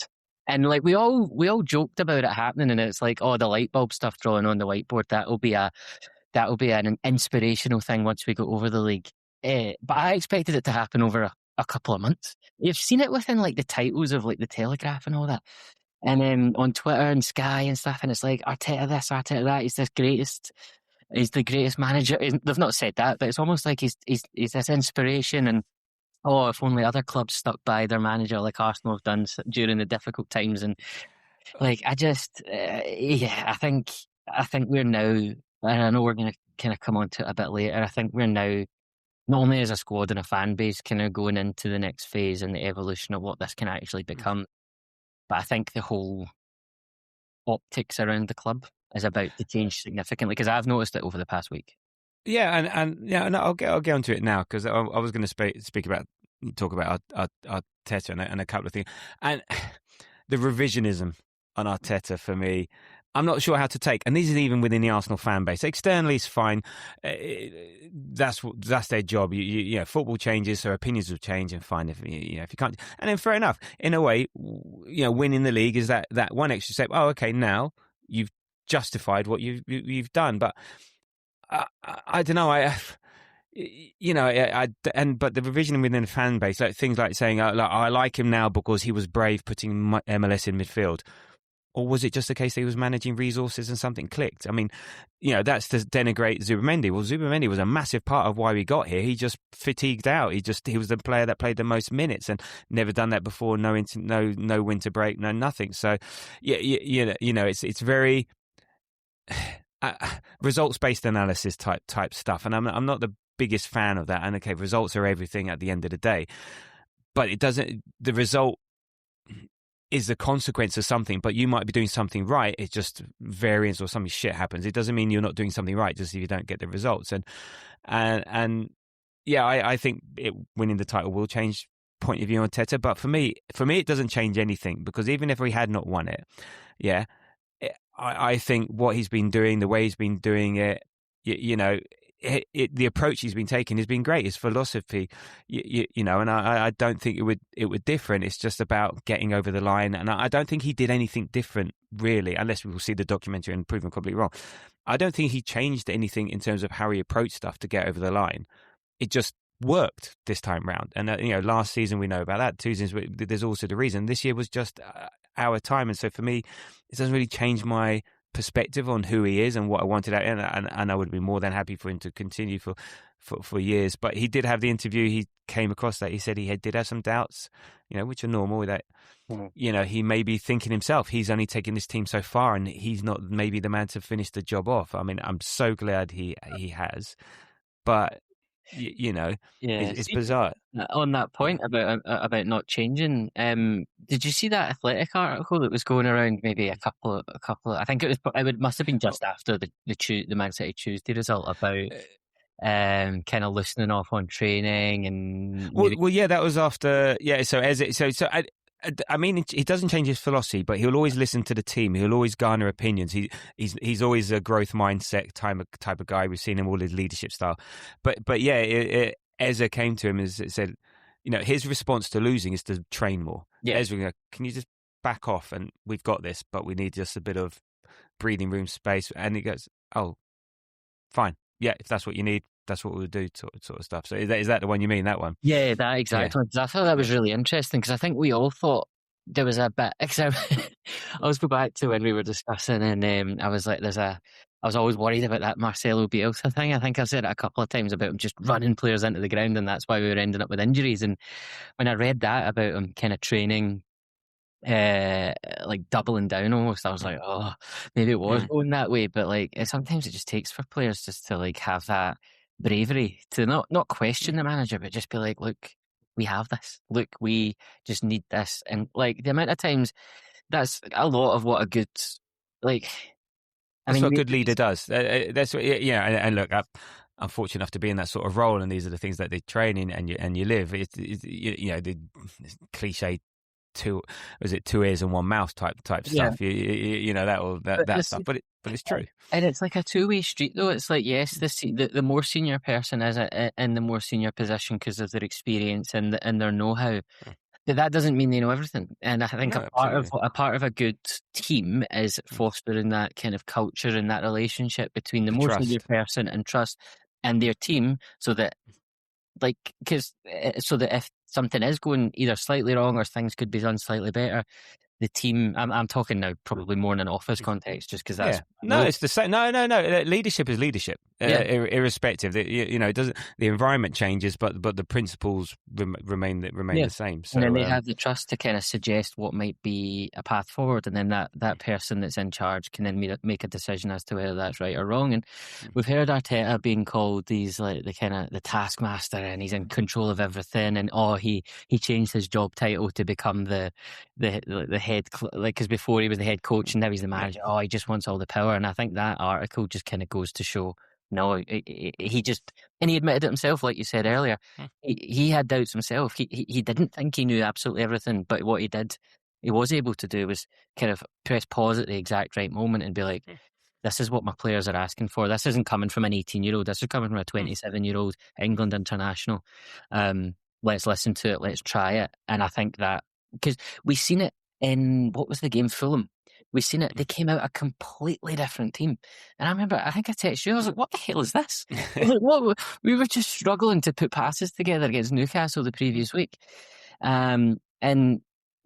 and like we all joked about it happening, and it's like, the light bulb stuff drawing on the whiteboard, that'll be an inspirational thing once we go over the league. But I expected it to happen over a couple of months. You've seen it within like the titles of like the Telegraph and all that, and on Twitter and Sky and stuff, and it's like Arteta this, Arteta that. He's the greatest manager. They've not said that, but it's almost like he's this inspiration. And if only other clubs stuck by their manager like Arsenal have done during the difficult times. And like I think we're now. And I know we're going to kind of come on to it a bit later. I think we're now not only as a squad and a fan base kind of going into the next phase and the evolution of what this can actually become, but I think the whole optics around the club is about to change significantly, because I've noticed it over the past week. Yeah, and I'll get onto it now, because I was going to talk about Arteta and a couple of things, and the revisionism on Arteta for me, I'm not sure how to take. And this is even within the Arsenal fan base. Externally, it's fine. That's their job. You know, football changes, so opinions will change, and fine if you can't. And then fair enough. In a way, winning the league is that one extra step. Oh, okay, now you've justified what you've done. But I don't know. But the revision within the fan base, like things like saying, I like him now because he was brave putting MLS in midfield. Or was it just a case that he was managing resources and something clicked? I mean, that's to denigrate Zubimendi. Well, Zubimendi was a massive part of why we got here. He just fatigued out. He was the player that played the most minutes and never done that before. No winter break, no nothing. So, it's very results based analysis type stuff, and I'm not the biggest fan of that. And okay, results are everything at the end of the day, but it doesn't. The result is the consequence of something, but you might be doing something right. It's just variance or something shit happens. It doesn't mean you're not doing something right just if you don't get the results. I think winning the title will change point of view on Arteta. But for me, it doesn't change anything, because even if we had not won it, I think what he's been doing, the way he's been doing it, the approach he's been taking has been great. His philosophy, and I don't think it would differ. It's just about getting over the line, and I don't think he did anything different really, unless we will see the documentary and prove him completely wrong. I don't think he changed anything in terms of how he approached stuff to get over the line. It just worked this time round, and last season we know about that. 2 seasons, there's also the reason. This year was just our time, and so for me, it doesn't really change my perspective on who he is and what I wanted out, and I would be more than happy for him to continue for years. But he did have the interview. He came across that he said he did have some doubts, which are normal. That he may be thinking himself, he's only taken this team so far, and he's not maybe the man to finish the job off. I mean, I'm so glad he has, but it's bizarre. On that point about not changing, did you see that Athletic article that was going around? Maybe a couple. I think it must have been just after the Man City Tuesday result, about kind of loosening off on training and. Well, yeah, that was after. Yeah, I mean, he doesn't change his philosophy, but he'll always listen to the team. He'll always garner opinions. He's always a growth mindset type of guy. We've seen him all his leadership style. But yeah, Ezra came to him and said, his response to losing is to train more. Yeah. Ezra, can you just back off, and we've got this, but we need just a bit of breathing room space. And he goes, oh, fine. Yeah, if that's what you need, that's what we'll do, sort of stuff. So is that the one you mean, that one? Yeah, that exactly. Yeah. I thought that was really interesting, because I think we all thought there was a bit. I always go back to when we were discussing, and I was like, I was always worried about that Marcelo Bielsa thing. I think I've said it a couple of times about him just running players into the ground, and that's why we were ending up with injuries. And when I read that about him kind of training, like doubling down almost, I was like, oh, maybe it was going that way. But like, sometimes it just takes for players just to like have that bravery to not question the manager, but just be like, look, we have this. Look, we just need this. And like the amount of times, that's a lot of what a good what a good leader does. That's what, and look, I'm fortunate enough to be in that sort of role, and these are the things that they train in, and you live. It's the cliche. Two ears and one mouth type stuff. Yeah. That stuff, but it's true. And it's like a two-way street, though. It's like, yes, the more senior person is in the more senior position because of their experience and their know-how. But that doesn't mean they know everything. And I think a part of a good team is fostering that kind of culture and that relationship between the more senior person and trust and their team, so that if something is going either slightly wrong or things could be done slightly better, the team, I'm talking now probably more in an office context, just because that's... No, it's the same. No. Leadership is leadership. irrespective. It doesn't. The environment changes, but the principles remain the same. So, and then they have the trust to kind of suggest what might be a path forward, and then that person that's in charge can then make a decision as to whether that's right or wrong. And we've heard Arteta being called the taskmaster, and he's in control of everything. And he changed his job title to become the head, because before he was the head coach and now he's the manager. He just wants all the power. And I think that article just kind of goes to show. No, he just, and he admitted it himself, like you said earlier. He had doubts himself. He didn't think he knew absolutely everything, but what he was able to do was kind of press pause at the exact right moment and be like, this is what my players are asking for. This isn't coming from an 18-year-old. This is coming from a 27-year-old England international. Let's listen to it. Let's try it. And I think that, because we've seen it in, what was the game, Fulham? We've seen it. They came out a completely different team. And I remember, I think I texted you, I was like, what the hell is this? We were just struggling to put passes together against Newcastle the previous week. And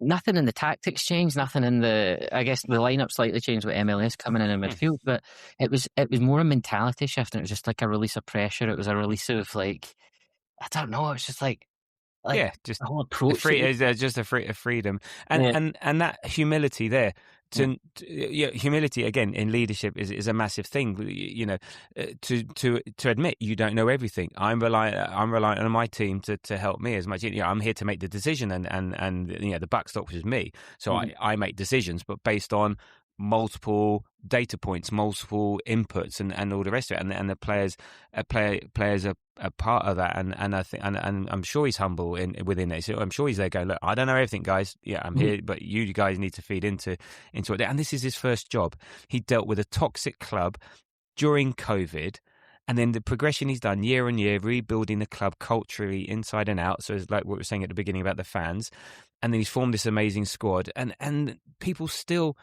nothing in the tactics changed, nothing in I guess the lineup slightly changed with MLS coming in midfield, but it was more a mentality shift, and it was just like a release of pressure. It was a release of I don't know, it's just like just the whole approach. Just a freedom, and that humility there. Humility again in leadership is a massive thing. To admit you don't know everything. I'm reliant on my team to help me as much. I'm here to make the decision, and the buck stops with me. So I make decisions, but based on multiple data points, multiple inputs, and all the rest of it. And the players are part of that. And I think, and I'm sure he's humble within it. So I'm sure he's there going, look, I don't know everything, guys. Yeah, I'm here, but you guys need to feed into it. And this is his first job. He dealt with a toxic club during COVID. And then the progression he's done year on year, rebuilding the club culturally inside and out. So it's like what we were saying at the beginning about the fans. And then he's formed this amazing squad. And people still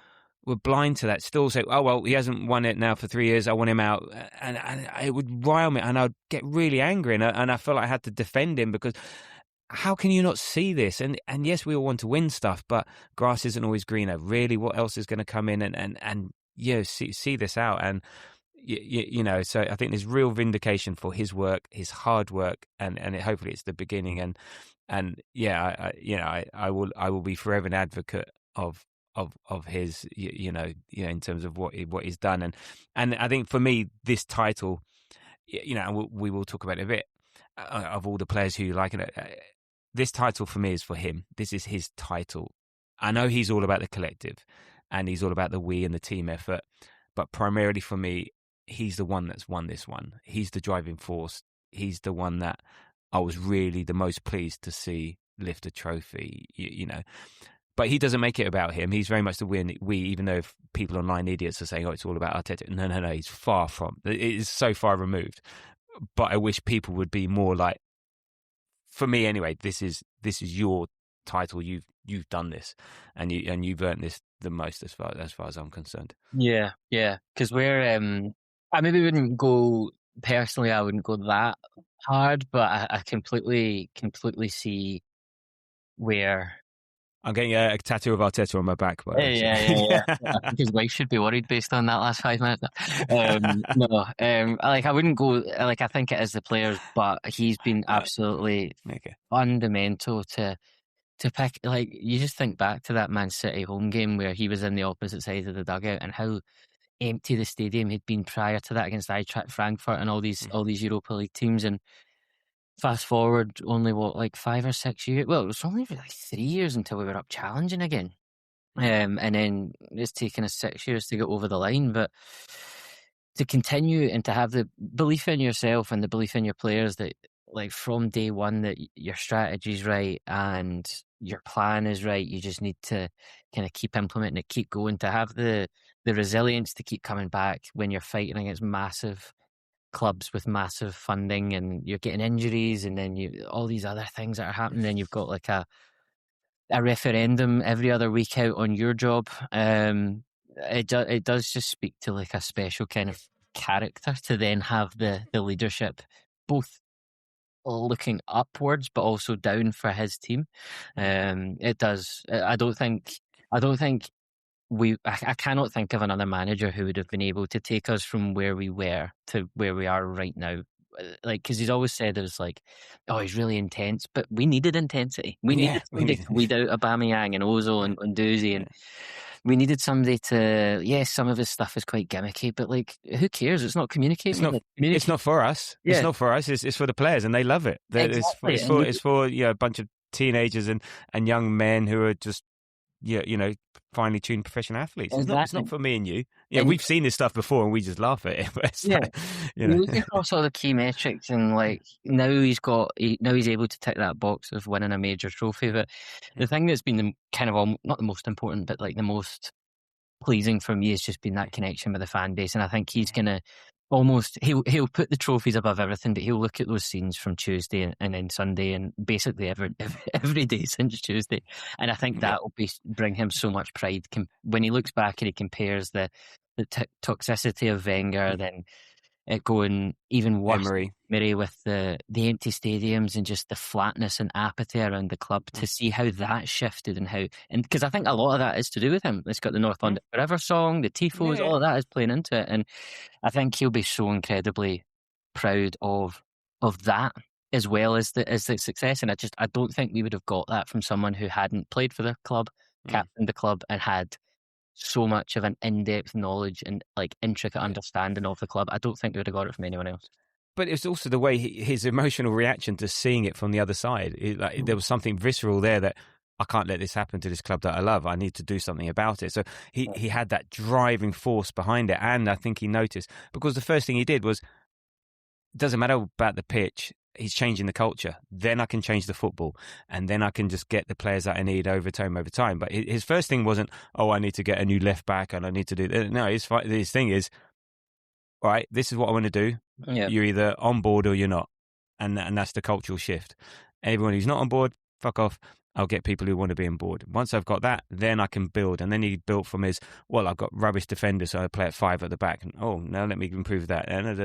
were blind to that, still say, oh, well, he hasn't won it now for 3 years, I want him out. And it would rile me, and I'd get really angry, and I felt like I had to defend him, because how can you not see this? And yes, we all want to win stuff, but grass isn't always greener. Really, what else is going to come in and see this out? And so I think there's real vindication for his work, his hard work, and hopefully it's the beginning. And I will be forever an advocate of his, in terms of what he's done. And I think for me, this title, and we will talk about it a bit, of all the players who you like it, this title for me is for him. This is his title. I know he's all about the collective, and he's all about the we and the team effort, but primarily for me, he's the one that's won this one. He's the driving force. He's the one that I was really the most pleased to see lift a trophy, But he doesn't make it about him. He's very much the we, even though people online idiots are saying, oh, it's all about Arteta. No, he's far from. It is so far removed. But I wish people would be more like, for me anyway, this is your title. You've done this, and you've earned this the most as far as I'm concerned. Yeah. Because I maybe wouldn't go personally. I wouldn't go that hard, but I completely see where. I'm getting a tattoo of Arteta on my back. Yeah. I think his wife should be worried based on that last 5 minutes. I wouldn't go. I think it is the players, but he's been absolutely fundamental to pick. You just think back to that Man City home game where he was in the opposite side of the dugout, and how empty the stadium had been prior to that against Eintracht Frankfurt and all these Europa League teams. And fast forward only 5 or 6 years. Well, it was only 3 years until we were up challenging again. And then it's taken us 6 years to get over the line. But to continue and to have the belief in yourself and the belief in your players that, from day one, that your strategy's right and your plan is right, you just need to kind of keep implementing it, keep going, to have the resilience to keep coming back when you're fighting against massive clubs with massive funding, and you're getting injuries, and then all these other things that are happening. Then you've got a referendum every other week out on your job. It does just speak to a special kind of character to then have the leadership, both looking upwards but also down for his team. It does. I don't think I cannot think of another manager who would have been able to take us from where we were to where we are right now. Like, because he's always said it was like, oh, he's really intense, but we needed intensity. We needed somebody to weed out Aubameyang and Ozil and Doozy, and we needed somebody to. Yes, some of his stuff is quite gimmicky, but like, who cares? It's not communicating. It's not for us. Yeah. It's not for us. It's for the players, and they love it. Exactly. It's for a bunch of teenagers and young men who are just finely tuned professional athletes. Exactly. It's not for me and you. Yeah, we've seen this stuff before and we just laugh at it. But you look across all the key metrics, and like now he's able to tick that box of winning a major trophy. But the thing that's been not the most important, but like the most pleasing for me has just been that connection with the fan base. And I think he's gonna he'll put the trophies above everything, but he'll look at those scenes from Tuesday and then Sunday and basically every day since Tuesday, and I think that will bring him so much pride when he looks back and he compares the toxicity of Wenger, then it going even worse, Emery, with the empty stadiums and just the flatness and apathy around the club, to see how that shifted and because I think a lot of that is to do with him. It's got the North London Forever song, the tifos, all of that is playing into it, and I think he'll be so incredibly proud of that as well as the success. And I don't think we would have got that from someone who hadn't played for the club, captained the club, and had so much of an in-depth knowledge and like intricate understanding of the club. I don't think we would have got it from anyone else. But it's also the way his emotional reaction to seeing it from the other side. There was something visceral there that I can't let this happen to this club that I love. I need to do something about it. So he had that driving force behind it, and I think he noticed, because the first thing he did was, it doesn't matter about the pitch, he's changing the culture. Then I can change the football, and then I can just get the players that I need over time. But his first thing wasn't, oh, I need to get a new left back and I need to do that. No, his thing is, all right, this is what I want to do. Yeah. You're either on board or you're not, and that's the cultural shift. Everyone who's not on board, fuck off. I'll get people who want to be on board. Once I've got that, then I can build. And then he built from I've got rubbish defenders, so I play at 5 at the back. And, now let me improve that. And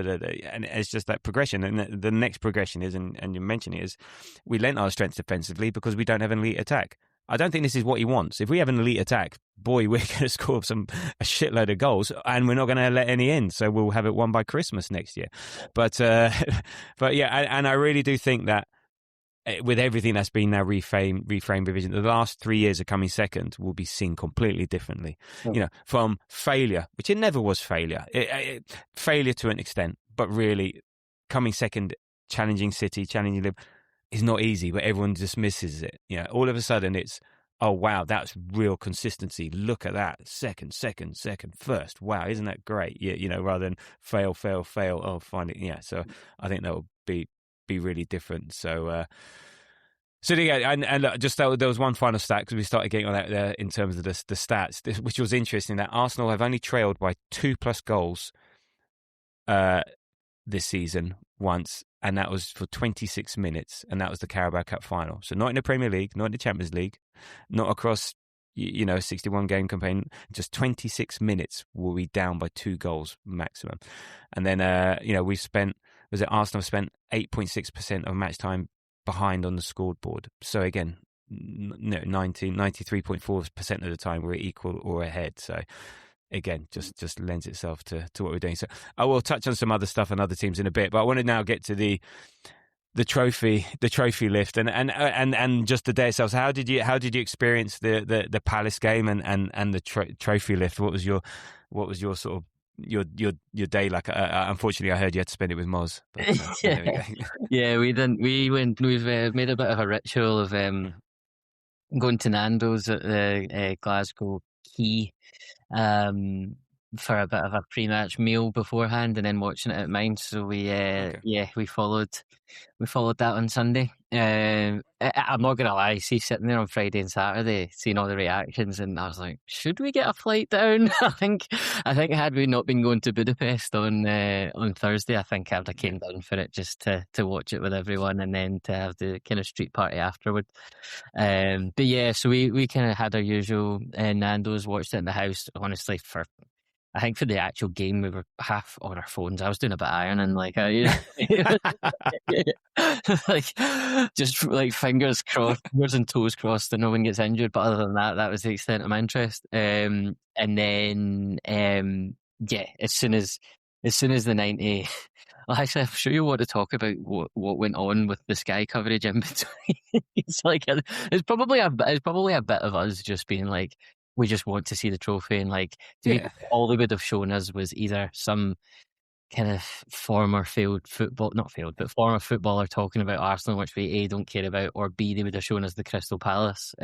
it's just that progression. And the next progression is, and you mentioned it, is we lent our strengths defensively because we don't have an elite attack. I don't think this is what he wants. If we have an elite attack, boy, we're going to score a shitload of goals, and we're not going to let any in. So we'll have it won by Christmas next year. But yeah, and I really do think that, with everything that's been now reframed revision, the last 3 years of coming second will be seen completely differently. From failure, which it never was failure, failure to an extent, but really coming second, challenging City, challenging Liverpool is not easy, but everyone dismisses it. All of a sudden it's, oh wow, that's real consistency. Look at that, second, first. Wow, isn't that great? Rather than fail. Oh, finally, yeah. So I think that will be really different. So yeah, and just there was one final stat, because we started getting on that there in terms of the stats, which was interesting, that Arsenal have only trailed by 2+ goals this season once, and that was for 26 minutes, and that was the Carabao Cup final. So not in the Premier League, not in the Champions League, not across a 61 game campaign, just 26 minutes were we down by 2 goals maximum. And then we've spent, Arsenal have spent 8.6% of match time behind on the scoreboard. So again, 93.4% of the time we're equal or ahead. So again, just lends itself to what we're doing. So I will touch on some other stuff and other teams in a bit, but I want to now get to the trophy lift and just the day itself. So how did you experience the Palace game and the trophy lift? What was your sort of your day like? Unfortunately, I heard you had to spend it with Moz. But, there we go. Yeah, we didn't. We've made a bit of a ritual of going to Nando's at the Glasgow Quay for a bit of a pre-match meal beforehand, and then watching it at mine. So we followed that on Sunday. I'm not gonna lie, sitting there on Friday and Saturday, seeing all the reactions, and I was like, should we get a flight down? I think had we not been going to Budapest on Thursday, I think I'd have came down for it just to watch it with everyone, and then to have the kind of street party afterward. But yeah, so we kind of had our usual Nando's, watched it in the house, honestly, for I think for the actual game, we were half on our phones. I was doing a bit of ironing, like, like just like fingers crossed, fingers and toes crossed, that no one gets injured. But other than that, that was the extent of my interest. And then, yeah, as soon as the 90. Well, actually, I'm sure you want to talk about what went on with the Sky coverage in between. It's like it's probably a bit of us just being like, we just want to see the trophy, and like all they would have shown us was either some kind of former footballer talking about Arsenal, which we A, don't care about, or B, they would have shown us the Crystal Palace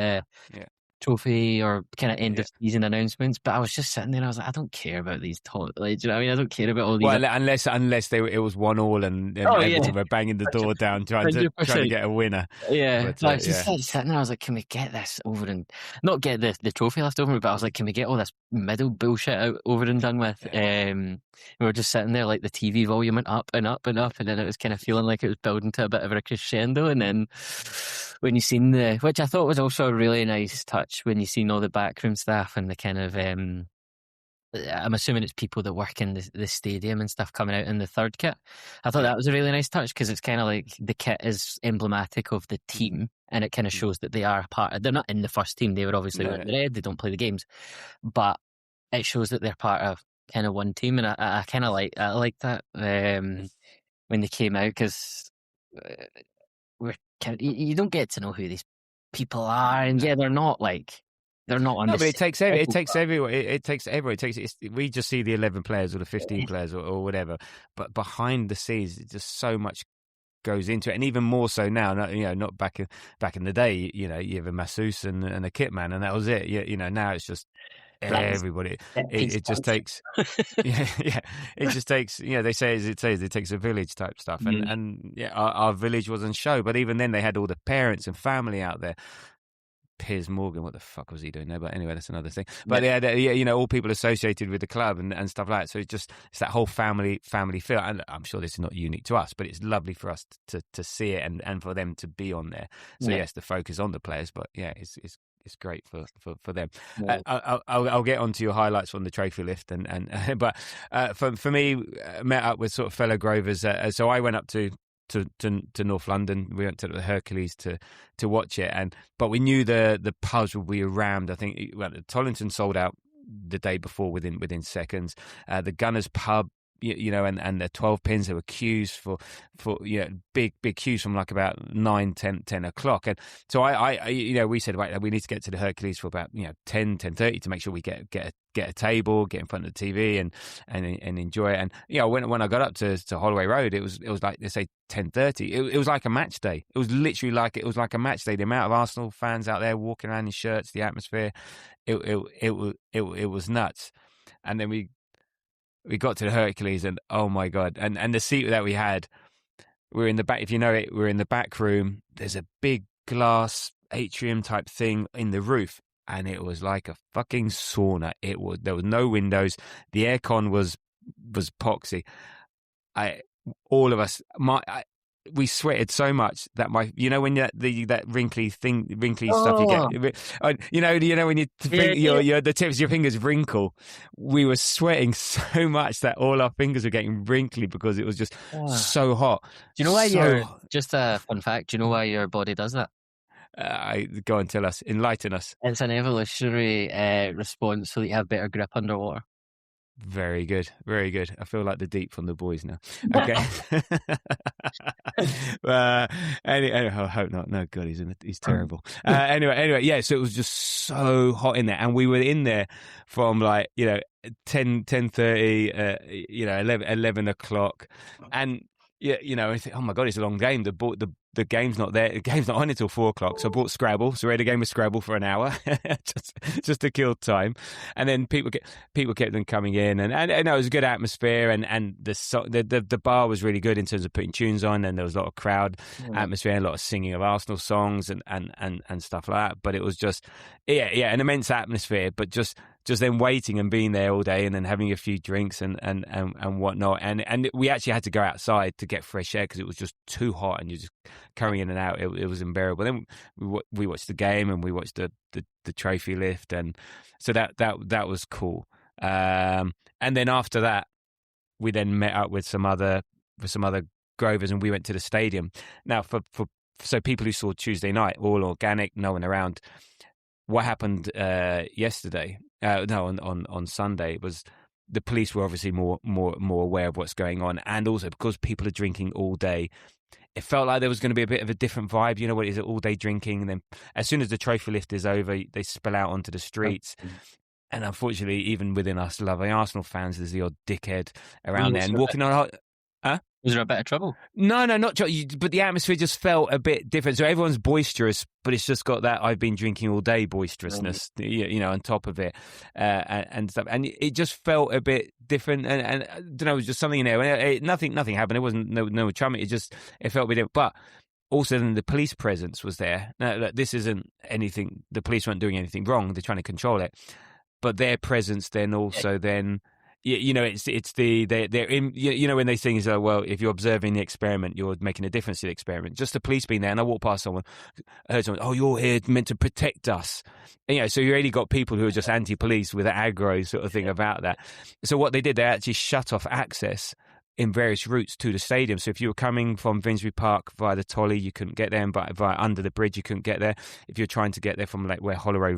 trophy or kind of end of season announcements. But I was just sitting there and I was like, I don't care about these like, do you know what I mean? I don't care about all these. Well, unless it was 1-1 and Everton were banging the door down trying to get a winner. Yeah, but, I was just sitting there. I was like, can we get this over and not get the trophy left over? But I was like, can we get all this middle bullshit over and done with? We were just sitting there, like the TV volume went up and up and up, and then it was kind of feeling like it was building to a bit of a crescendo. And then when you seen which I thought was also a really nice touch, when you seen all the backroom staff and the kind of I'm assuming it's people that work in the stadium and stuff coming out in the third kit. I thought that was a really nice touch, because it's kind of like the kit is emblematic of the team, and it kind of shows that they are they're not in the first team. They were obviously wearing the red, they don't play the games, but it shows that they're part of kind of one team, and I kind of like that when they came out, because you don't get to know who these people are, and they're not on. No, but it takes everyone. We just see the 11 players or the 15 players or whatever, but behind the scenes, just so much goes into it, and even more so now. Not back in the day. You have a masseuse and a kit man, and that was it. Now it's just everybody. It just takes. It just takes. They say it takes a village type stuff, and our village was on show. But even then, they had all the parents and family out there. Piers Morgan, what the fuck was he doing there? But anyway, that's another thing. But all people associated with the club and stuff like that. So it's that whole family feel. And I'm sure this is not unique to us, but it's lovely for us to see it and for them to be on there. So yes, the focus on the players, but it's great for them. Yeah. I'll get onto your highlights on the trophy lift but for me, met up with sort of fellow Grovers. So I went up to North London. We went to the Hercules to watch it, but we knew the pubs would be rammed. I think Tollington sold out the day before within seconds. The Gunners pub, and the 12 pins, there were queues for big queues from like about 10 o'clock. And so I we said, right, we need to get to the Hercules for about 10:30 to make sure we get a table, get in front of the TV and enjoy it. And when I got up to Holloway Road, it was like they say 10:30. It was like a match day. It was literally like a match day. The amount of Arsenal fans out there walking around in shirts, the atmosphere, it was nuts. And then we got to the Hercules, and oh my god! And the seat that we had, we're in the back. If you know it, we're in the back room. There's a big glass atrium type thing in the roof, and it was like a fucking sauna. There was no windows. The aircon was poxy. We sweated so much that when that wrinkly stuff you get, when the tips of your fingers wrinkle, we were sweating so much that all our fingers were getting wrinkly because it was just so hot. Do you know why just a fun fact? Do you know why your body does that? Go and tell us, enlighten us. It's an evolutionary response so that you have better grip underwater. Very good, very good. I feel like the deep from the boys now. Okay. Anyway, I hope not. No, God, he's terrible. Anyway, yeah. So it was just so hot in there, and we were in there from 10:30, 11 o'clock, and I think, oh my God, it's a long game. The game's not there. The game's not on until 4 o'clock. So I bought Scrabble. So we had a game of Scrabble for an hour, just to kill time. And then people kept them coming in, and it was a good atmosphere. And the bar was really good in terms of putting tunes on, and there was a lot of crowd atmosphere, and a lot of singing of Arsenal songs and stuff like that. But it was just an immense atmosphere. But just then waiting and being there all day, and then having a few drinks and whatnot. And we actually had to go outside to get fresh air because it was just too hot, and you just coming in and out. It was unbearable. Then we watched the game, and we watched the trophy lift, and so that was cool. And then after that, we then met up with some other Grovers, and we went to the stadium. Now, so people who saw Tuesday night, all organic, no one around. What happened yesterday? On Sunday was the police were obviously more aware of what's going on, and also because people are drinking all day, it felt like there was going to be a bit of a different vibe. You know what is it? All day drinking, and then as soon as the trophy lift is over, they spill out onto the streets. And unfortunately, even within us loving Arsenal fans, there's the odd dickhead around there and walking on. Was there a bit of trouble? No, not trouble. But the atmosphere just felt a bit different. So everyone's boisterous, but it's just got that I've been drinking all day boisterousness, on top of it, and stuff. And it just felt a bit different. And I don't know, it was just something in there. Nothing happened. It wasn't no trauma. It felt a bit different. But also, then the police presence was there. Now, look, this isn't anything. The police weren't doing anything wrong. They're trying to control it. But their presence then also then. It's they're in, when they sing, well, if you're observing the experiment, you're making a difference to the experiment. Just the police being there, and I walked past someone, I heard someone, you're here meant to protect us. And, so you already got people who are just anti-police with an aggro sort of thing about that. So what they did, they actually shut off access in various routes to the stadium. So if you were coming from Finsbury Park via the Tolly, you couldn't get there, and via under the bridge, you couldn't get there. If you're trying to get there from like where Holloway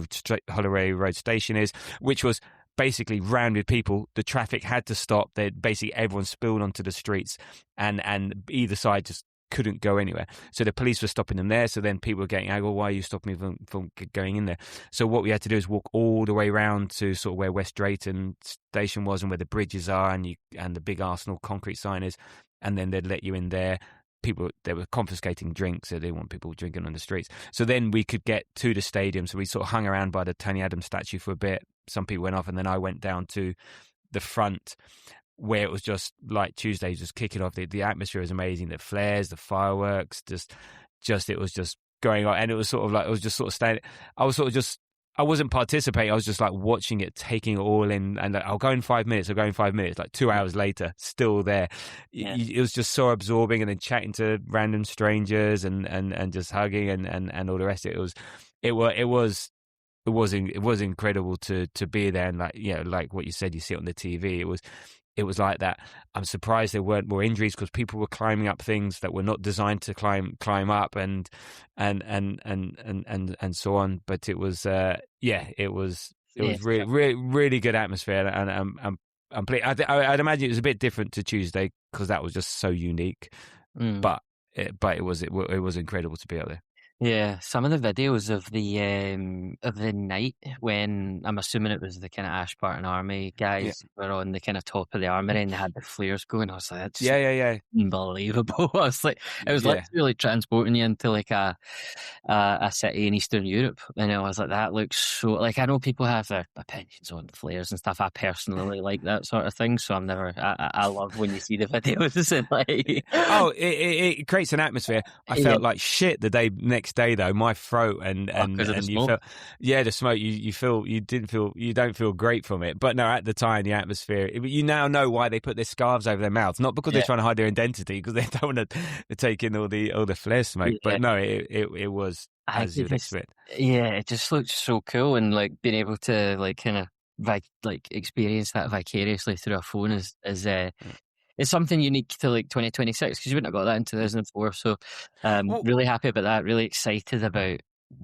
Road Station is, which was basically rammed with people, the traffic had to stop. Basically everyone spilled onto the streets, and either side just couldn't go anywhere. So the police were stopping them there. So then people were getting angry, why are you stopping me from going in there? So what we had to do is walk all the way around to sort of where West Drayton Station was and where the bridges are and the big Arsenal concrete sign is, and then they'd let you in there. They were confiscating drinks, so they didn't want people drinking on the streets. So then we could get to the stadium. So we sort of hung around by the Tony Adams statue for a bit. Some people went off, and then I went down to the front where it was just like Tuesday, just kicking off. The atmosphere was amazing. The flares, the fireworks, just it was just going on. And it was sort of like, it was just sort of staying. I wasn't participating. I was just like watching it, taking it all in, and like, I'll go in 5 minutes. Like 2 hours later, still there. Yeah. It was just so absorbing, and then chatting to random strangers and just hugging and all the rest of it. It was incredible to be there, and like what you said, you see it on the TV. It was like that. I'm surprised there weren't more injuries, because people were climbing up things that were not designed to climb up and so on. But it was really good atmosphere, and I'd imagine it was a bit different to Tuesday because that was just so unique. But it was incredible to be out there. Yeah, some of the videos of the night, when I'm assuming it was the kind of Ashburton Army guys were on the kind of top of the armory and they had the flares going. I was like, that's unbelievable. I was like, it was literally transporting you into like a city in Eastern Europe. And I was like, that looks so, like, I know people have their opinions on flares and stuff. I personally like that sort of thing, so I love when you see the videos and like, it creates an atmosphere. I felt like shit the next day though. My throat and you felt the smoke. You don't feel great from it. But no, at the time, the atmosphere. You now know why they put their scarves over their mouths, not because they're trying to hide their identity, because they don't want to take in all the flare smoke. But no, it was as you'd expect. Yeah, it just looked so cool, and like being able to like kind of experience that vicariously through a phone is it's something unique to like 2026, because you wouldn't have got that in 2004. So really happy about that. Really excited about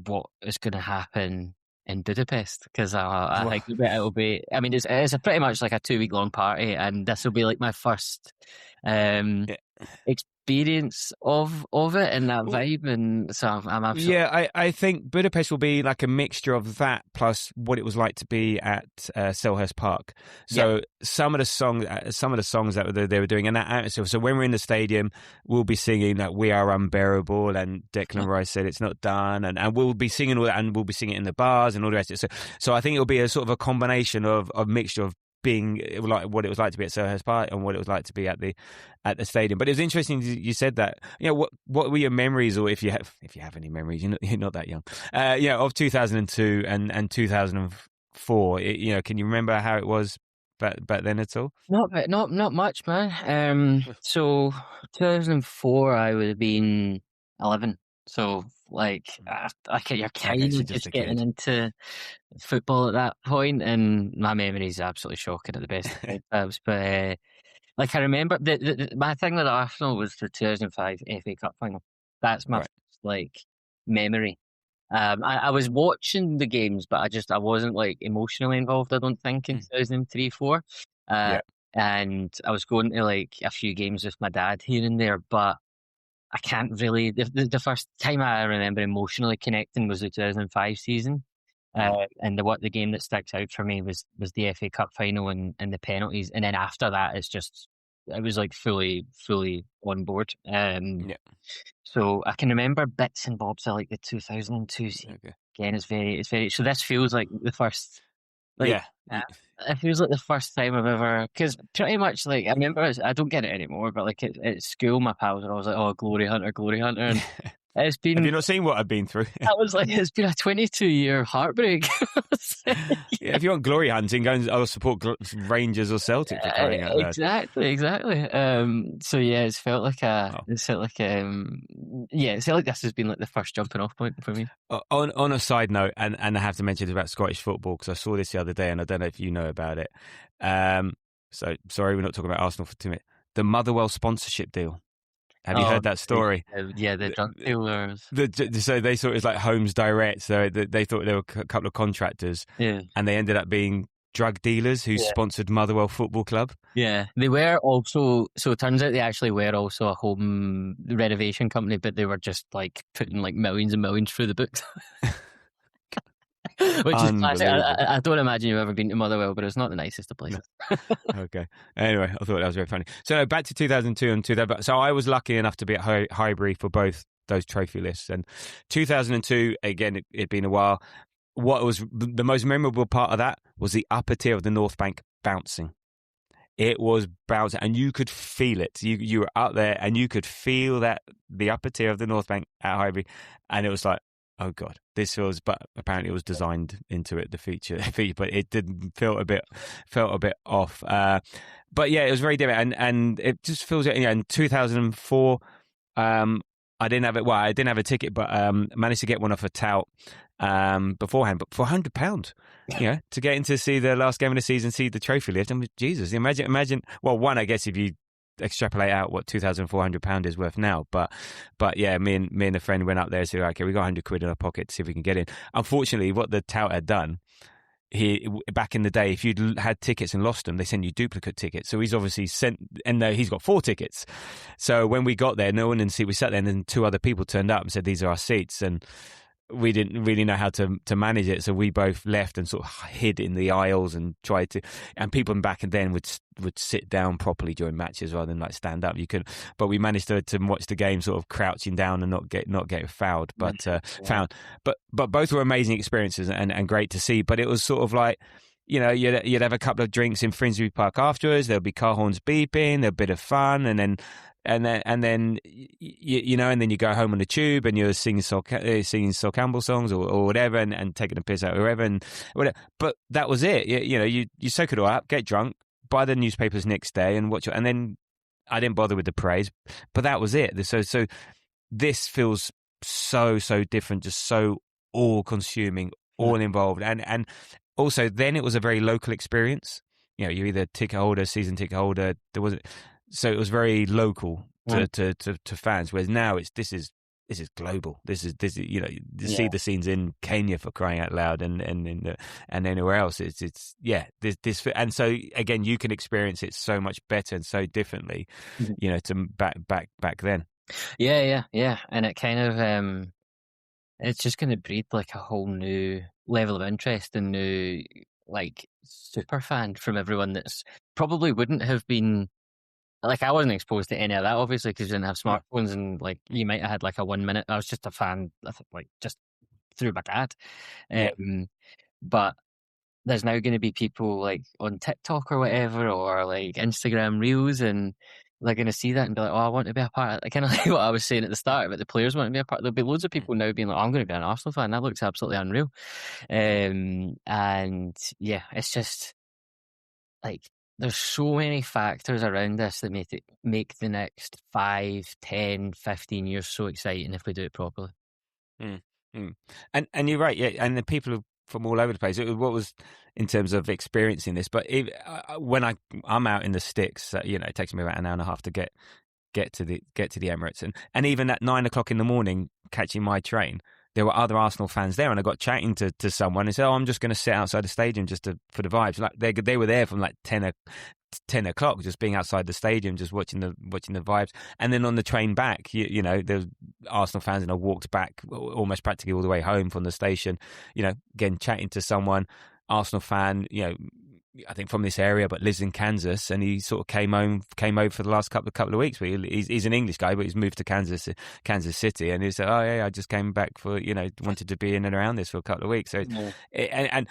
what is going to happen in Budapest, because I think it'll be. I mean, it's a pretty much like a 2-week long party, and this will be like my first experience of it and that vibe, and so I'm absolutely. I think Budapest will be like a mixture of that plus what it was like to be at Selhurst Park. So some of the songs that they were doing in that atmosphere. So when we're in the stadium, we'll be singing that "We Are Unbearable" and Declan Rice said "It's Not Done," and we'll be singing all that, and we'll be singing it in the bars and all the rest of it. So I think it'll be a sort of a combination of mixture of being like what it was like to be at Selhurst Park and what it was like to be at the stadium. But it was interesting you said that. What were your memories, or if you have any memories, you're not that young, of 2002 and 2004. Can you remember how it was back then at all? Not much, man. So 2004, I would have been 11. So Like, you're I kind guess you're of just just a getting kid. into football at that point, and my memory is absolutely shocking at the best of times. But like, I remember my thing with Arsenal was the 2005 FA Cup final. That's my Right. first, like, memory. I was watching the games, but I wasn't like emotionally involved. I don't think in 2003-4. Yeah. And I was going to like a few games with my dad here and there, but I can't really. The first time I remember emotionally connecting was the 2005 season. And the game that sticks out for me was the FA Cup final and the penalties, and then after that, it was like fully on board. Yeah. So I can remember bits and bobs of like the 2002 season. Okay. Again, it's very. So this feels like the first, like, Yeah. it feels like the first time I've ever, because pretty much like I remember, I don't get it anymore, but like at school, my pals were always like, "Oh, Glory Hunter, Glory Hunter," and it's Have you been. not seen what I've been through? I was like, it's been a 22-year heartbreak. Yeah, if you want glory hunting, go and I'll support Rangers or Celtic for crying out loud. Exactly. So yeah, it felt like this has been like the first jumping off point for me. On a side note, and I have to mention about Scottish football because I saw this the other day and I don't know if you know about it. So sorry, we're not talking about Arsenal for 2 minutes. The Motherwell sponsorship deal. Have you heard that story? The drug dealers. So they thought it was like Homes Direct. So they thought there were a couple of contractors, and they ended up being drug dealers who sponsored Motherwell Football Club. Yeah, they were also. So it turns out they actually were also a home renovation company, but they were just like putting like millions and millions through the books. Which is classic. I don't imagine you've ever been to Motherwell, but it's not the nicest of places. Okay. Anyway, I thought that was very funny. So back to 2002 and 2000. So I was lucky enough to be at Highbury for both those trophy lists. And 2002, again, it'd been a while. What was the most memorable part of that was the upper tier of the North Bank bouncing. It was bouncing, and you could feel it. You were up there, and you could feel that the upper tier of the North Bank at Highbury, and it was like, oh God, this feels. But apparently, it was designed into it, the feature, but it didn't felt a bit off. But yeah, it was very different, and it just feels. In 2004, I didn't have it. Well, I didn't have a ticket, but managed to get one off a tout beforehand. But for £100, to get in to see the last game of the season, see the trophy lift, and Jesus, imagine. Well, one, I guess if you extrapolate out what £2,400 is worth now, but yeah, me and a friend went up there and said, okay, we got £100 in our pocket to see if we can get in. Unfortunately, what the tout had done, back in the day, if you'd had tickets and lost them, they send you duplicate tickets. So he's obviously he's got 4 tickets. So when we got there, no one in the seat. We sat there, and then 2 other people turned up and said, these are our seats. And we didn't really know how to manage it, so we both left and sort of hid in the aisles and tried to. And people back then would sit down properly during matches rather than like stand up. You could, but we managed to watch the game sort of crouching down and not get fouled. But but both were amazing experiences and great to see. But it was sort of like, you'd have a couple of drinks in Finsbury Park afterwards. There'll be car horns beeping, there'll be a bit of fun, and then you go home on the tube and you're singing Sol Campbell songs or whatever, and taking a piss out wherever and whatever. But that was it. You soak it all up, get drunk, buy the newspapers next day, and watch it. And then I didn't bother with the praise, but that was it. So this feels so different, just so all consuming, all involved, and also then it was a very local experience. You're either ticket holder, season ticket holder. There wasn't. So it was very local to fans, whereas now this is global. This is see the scenes in Kenya, for crying out loud, and anywhere else. It's this, and so again you can experience it so much better and so differently, to back then. Yeah, and it kind of it's just going to breed like a whole new level of interest and new like super fan from everyone that's probably wouldn't have been. Like, I wasn't exposed to any of that, obviously, because you didn't have smartphones, and like you might have had like a 1 minute. I was just a fan, like just through my dad. But there's now going to be people like on TikTok or whatever, or like Instagram Reels, and they're going to see that and be like, "Oh, I want to be a part of it." Kind of like what I was saying at the start about the players want to be a part. There'll be loads of people now being like, "I'm going to be an Arsenal fan." That looks absolutely unreal. And yeah, it's just like. There's so many factors around this that make the next 5, 10, 15 years so exciting if we do it properly. Mm, mm. And you're right, yeah. And the people from all over the place. What was in terms of experiencing this, but when I'm out in the sticks, it takes me about an hour and a half to get to the Emirates, and even at 9 o'clock in the morning, catching my train, there were other Arsenal fans there, and I got chatting to someone and said, "Oh, I'm just going to sit outside the stadium just for the vibes." Like they were there from like 10 o'clock, just being outside the stadium, just watching the vibes. And then on the train back, there was Arsenal fans, and I walked back almost practically all the way home from the station. Again chatting to someone, Arsenal fan, I think from this area, but lives in Kansas, and he sort of came over for the last couple of weeks. But he's an English guy, but he's moved to Kansas City, and he said, "Oh yeah, I just came back for wanted to be in and around this for a couple of weeks." So, and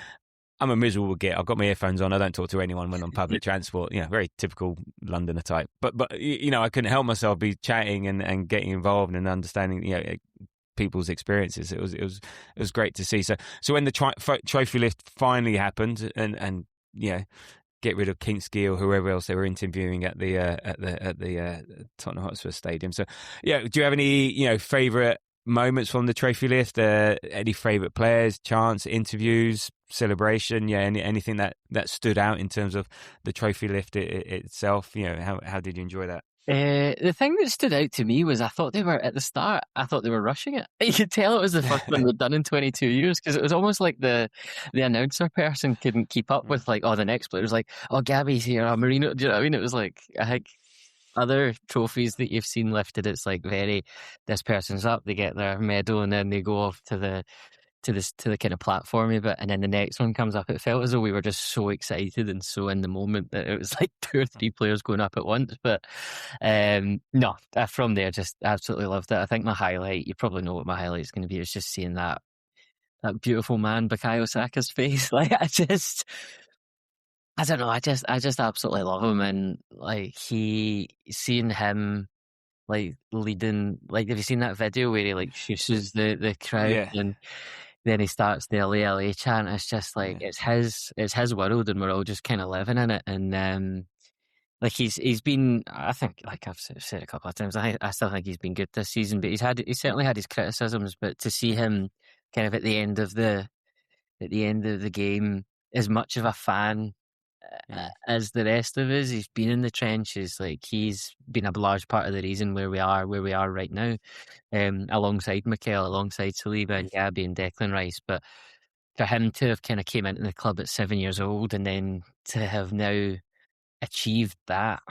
I'm a miserable git. I've got my earphones on. I don't talk to anyone when I'm public transport. Very typical Londoner type. But I couldn't help myself be chatting and getting involved and understanding people's experiences. It was great to see. So when the trophy lift finally happened, and get rid of Kinski or whoever else they were interviewing at the Tottenham Hotspur Stadium. So do you have any favourite moments from the trophy lift? Any favourite players, chants, interviews, celebration? Anything that stood out in terms of the trophy lift itself? How did you enjoy that? The thing that stood out to me was I thought they were rushing it. You could tell it was the first one they'd done in 22 years, because it was almost like the announcer person couldn't keep up with the next player. It was like, oh, Gabby's here, oh, Marino. Do you know what I mean? It was like, I think other trophies that you've seen lifted, it's like this person's up, they get their medal, and then they go off to the kind of platformy bit, and then the next one comes up. It felt as though we were just so excited and so in the moment that it was like 2 or 3 players going up at once. But no, from there, just absolutely loved it. I think my highlight, you probably know what my highlight is going to be, is just seeing that beautiful man, Bukayo Saka's face. Like, I don't know, I just absolutely love him, and seeing him leading, have you seen that video where he shushes the crowd, and then he starts the LA chant? It's just it's his world, and we're all just kind of living in it. And he's been, I think, I've said a couple of times, I still think he's been good this season, but he's certainly had his criticisms. But to see him kind of at the end of the game, as much of a fan as the rest of us, he's been in the trenches. He's been a large part of the reason where we are right now, alongside Mikel, alongside Saliba and Gabby and Declan Rice. But for him to have kind of came into the club at 7 years old, and then to have now achieved that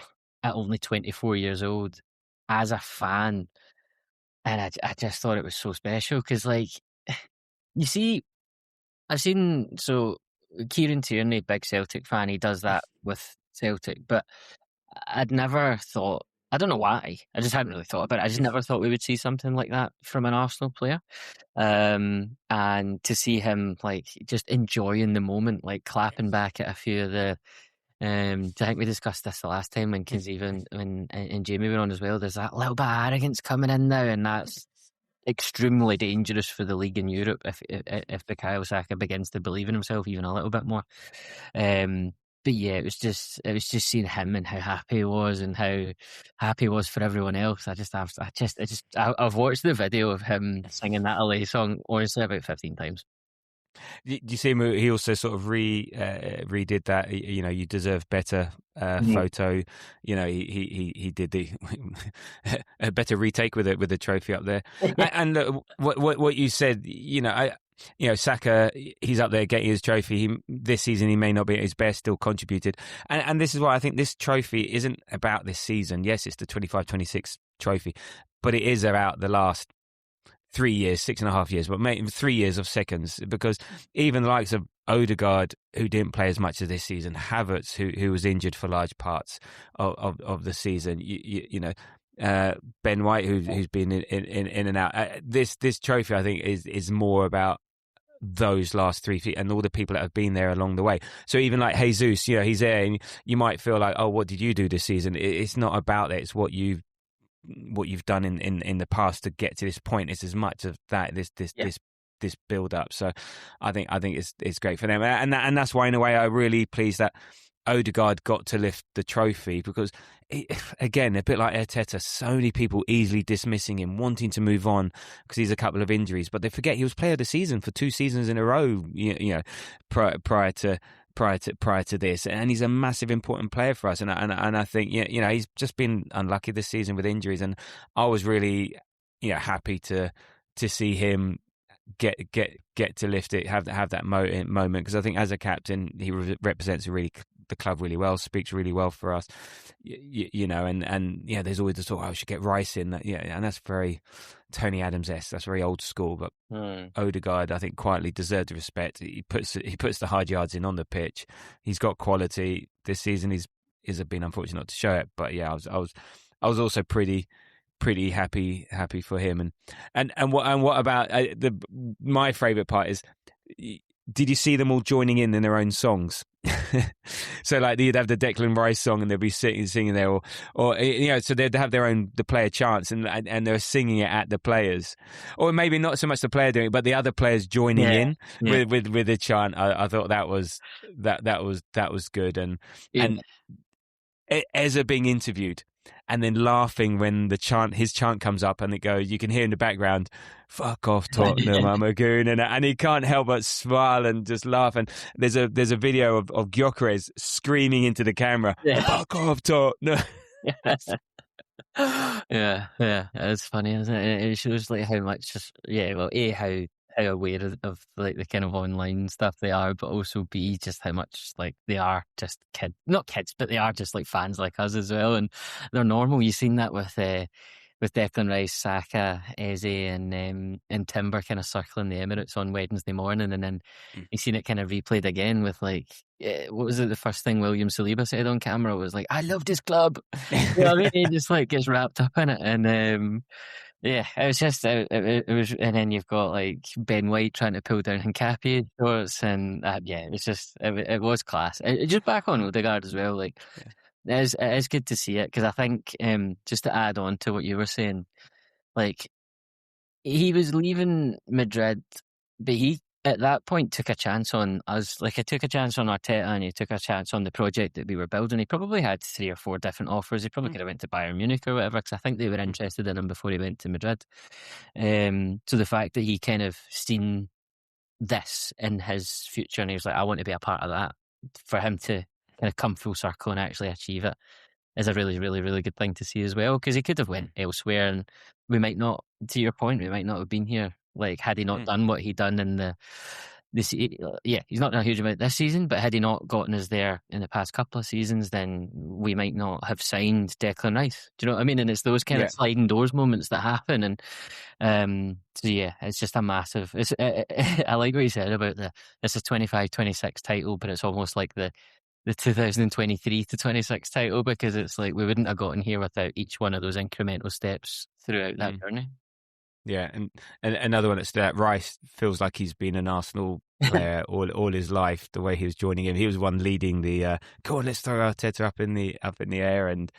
at only 24 years old as a fan, and I just thought it was so special, because you see, I've seen, so Kieran Tierney, big Celtic fan, he does that with Celtic, but I'd never thought, I don't know why, I just hadn't really thought about it, I just never thought we would see something like that from an Arsenal player. And to see him just enjoying the moment, clapping back at a few of the I think we discussed this the last time when and Jamie were on as well. There's that little bit of arrogance coming in now, and that's extremely dangerous for the league in Europe if Bukayo Saka begins to believe in himself even a little bit more. But yeah, it was just seeing him and how happy he was, and how happy he was for everyone else. I've watched the video of him singing that LA song honestly about 15 times. Do you see him? He also sort of redid that. You deserve better photo. He did a better retake with the trophy up there. And what you said, Saka, he's up there getting his trophy. This season he may not be at his best, still contributed. And this is why I think this trophy isn't about this season. Yes, it's the 25-26 trophy, but it is about the last 3 years, 6.5 years, but maybe 3 years of seconds, because even the likes of Odegaard, who didn't play as much of this season, Havertz, who was injured for large parts of the season, Ben White, who's been in and out. This trophy, I think, is more about those last 3 feet and all the people that have been there along the way. So even like Jesus, he's there, and you might feel like, oh, what did you do this season? It's not about that. It's what you've done in the past to get to this point. It's as much of that, this build up. So I think it's great for them, and that's why in a way I'm really pleased that Odegaard got to lift the trophy because, again, a bit like Arteta, so many people easily dismissing him, wanting to move on because he's a couple of injuries. But they forget he was player of the season for 2 seasons in a row, prior to this, and he's a massive important player for us. And I think he's just been unlucky this season with injuries, and I was really happy to see him get to lift it, have that moment, because I think as a captain he represents the club really well, speaks really well for us, and there's always the talk, I should get Rice in, and that's very Tony Adams-esque, that's very old school, but Odegaard I think quietly deserved the respect. He puts the hard yards in on the pitch. He's got quality this season. He's been unfortunate not to show it, but I was also pretty happy for him. And what about my favourite part is, did you see them all joining in their own songs? So like you'd have the Declan Rice song and they'd be singing there, or so they'd have the player chants and they're singing it at the players, or maybe not so much the player doing it, but the other players joining in with the chant. I thought that was good, and Eza being interviewed and then laughing when his chant comes up and it goes, you can hear in the background, "Fuck off, Tottenham, I'm a goon," and he can't help but smile and just laugh. And there's a video of Gyökeres screaming into the camera, "Fuck off, Tottenham." Yeah, it's funny, isn't it? It shows like how much, how aware of like the kind of online stuff they are, but also B, just how much like they are just not kids, but they are just like fans like us as well, and they're normal. You've seen that with Declan Rice, Saka, Eze, and Timber kind of circling the Emirates on Wednesday morning, and then you've seen it kind of replayed again with like, what was it? The first thing William Saliba said on camera was like, "I love this club." You know what I mean? He just like gets wrapped up in it, and it was just it was, and then you've got like Ben White trying to pull down Hincapié shorts, and it was just it was class. Just back on Odegaard as well, like. It is good to see it, because I think, just to add on to what you were saying, like, he was leaving Madrid, but he at that point took a chance on us. Like, he took a chance on Arteta, and he took a chance on the project that we were building. He probably had 3 or 4 different offers. He probably could have went to Bayern Munich or whatever, because I think they were interested in him before he went to Madrid. So the fact that he kind of seen this in his future, and he was like, I want to be a part of that, for him to kind of come full circle and actually achieve it, is a really, really, really good thing to see as well, because he could have went elsewhere, and we might not, to your point, we might not have been here, like, had he not done what he done in he's not done a huge amount this season, but had he not gotten us there in the past couple of seasons, then we might not have signed Declan Rice. Do you know what I mean? And it's those kind of sliding doors moments that happen, and it's just a massive. I like what you said about it's a 25-26 title, but it's almost like the 2023 to 26 title, because it's like we wouldn't have gotten here without each one of those incremental steps throughout that journey. Yeah, and another one that's that Rice feels like he's been an Arsenal player all his life. The way he was joining him, he was one leading the "Go on, let's throw Arteta up in the air." And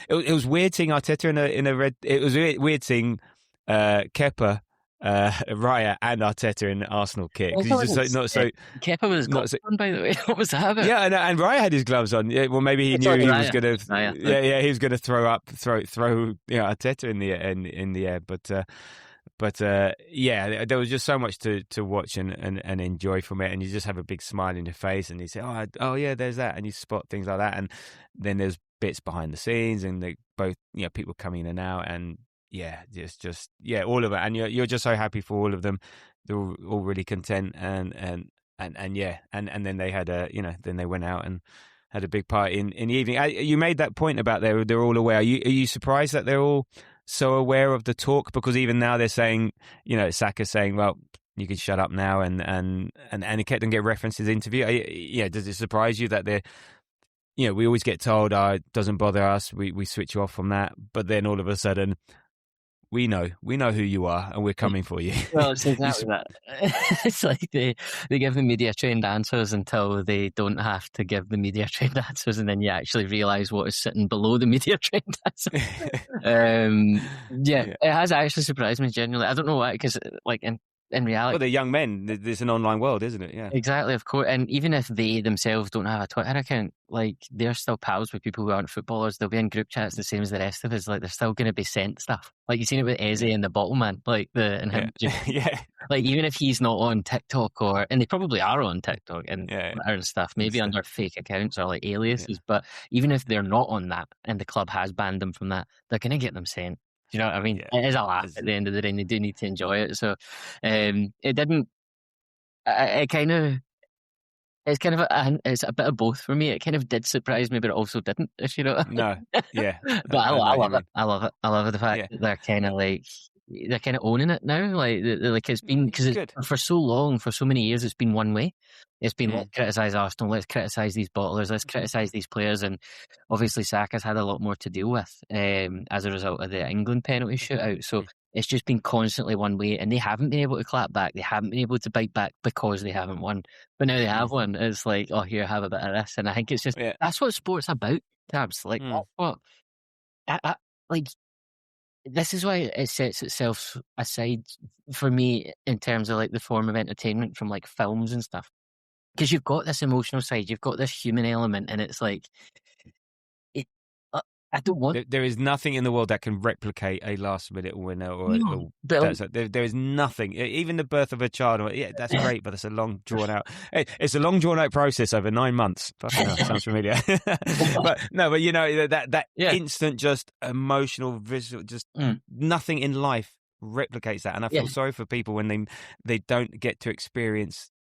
it was weird seeing Arteta in a red. It was weird seeing Kepa, Raya, and Arteta in Arsenal kit, because he's just not so. Kepa was gloves on, by the way. What was that about? Yeah, and Raya had his gloves on. Yeah, well, maybe he knew he was going to. He was going to throw Arteta in the air, but there was just so much to watch and enjoy from it, and you just have a big smile in your face, and you say, oh yeah, there's that, and you spot things like that, and then there's bits behind the scenes, and they both people coming in and out, and just all of it, and you're just so happy for all of them. They're all really content, and then they had then they went out and had a big party in the evening. You made that point about they're all aware. Are you surprised that they're all so aware of the talk? Because even now they're saying, Saka saying, well, you can shut up now, and he kept on getting references interview. Does it surprise you that they're, we always get told, it doesn't bother us, we switch you off from that, but then all of a sudden, we know who you are, and we're coming for you. Well, it's exactly that. It's like they give the media trained answers until they don't have to give the media trained answers, and then you actually realise what is sitting below the media trained answers. It has actually surprised me genuinely. I don't know why, because like in reality, Well, they're young men. It's an online world, isn't it? Yeah. exactly, of course. And even if they themselves don't have a Twitter account, like they're still pals with people who aren't footballers. They'll be in group chats the same as the rest of us. Like they're still going to be sent stuff. Like you've seen it with Eze and the bottle man, like and him. Yeah. Like even if he's not on TikTok and they probably are on TikTok and Yeah. Twitter and stuff, maybe So- under fake accounts or like aliases. But even if they're not on that and the club has banned them from that, they're going to get them sent. Do you know what I mean? Yeah. It is a laugh at the end of the day, and they do need to enjoy it. So, it didn't. It kind of. It's kind of it's a bit of both for me. It kind of did surprise me, but it also didn't. If you know what I mean. No. Yeah. But I know what you love it. mean. I love it. I love the fact Yeah. that they're kind of like they're kind of owning it now. Like it's been because Good. for so long, for so many years, it's been one way. It's been Mm. let's criticise Arsenal, let's criticise these bottlers, let's criticise these players, and obviously Saka's had a lot more to deal with as a result of the England penalty shootout. So it's just been constantly one way, and they haven't been able to clap back. They haven't been able to bite back because they haven't won. But now they have won. It's like, oh, here, have a bit of this, and I think it's just that's what sport's about. Tabs like that's what like. This is why it sets itself aside for me in terms of like the form of entertainment from like films and stuff. Because you've got this emotional side, you've got this human element, and it's like, I don't want. There is nothing in the world that can replicate a last-minute winner, there is nothing. Even the birth of a child. Yeah, that's great, but it's a long drawn out. It's a long drawn out process over 9 months. Fucking hell, sounds familiar. but you know that instant, just emotional, visual, just nothing in life replicates that. And I feel sorry for people when they don't get to experience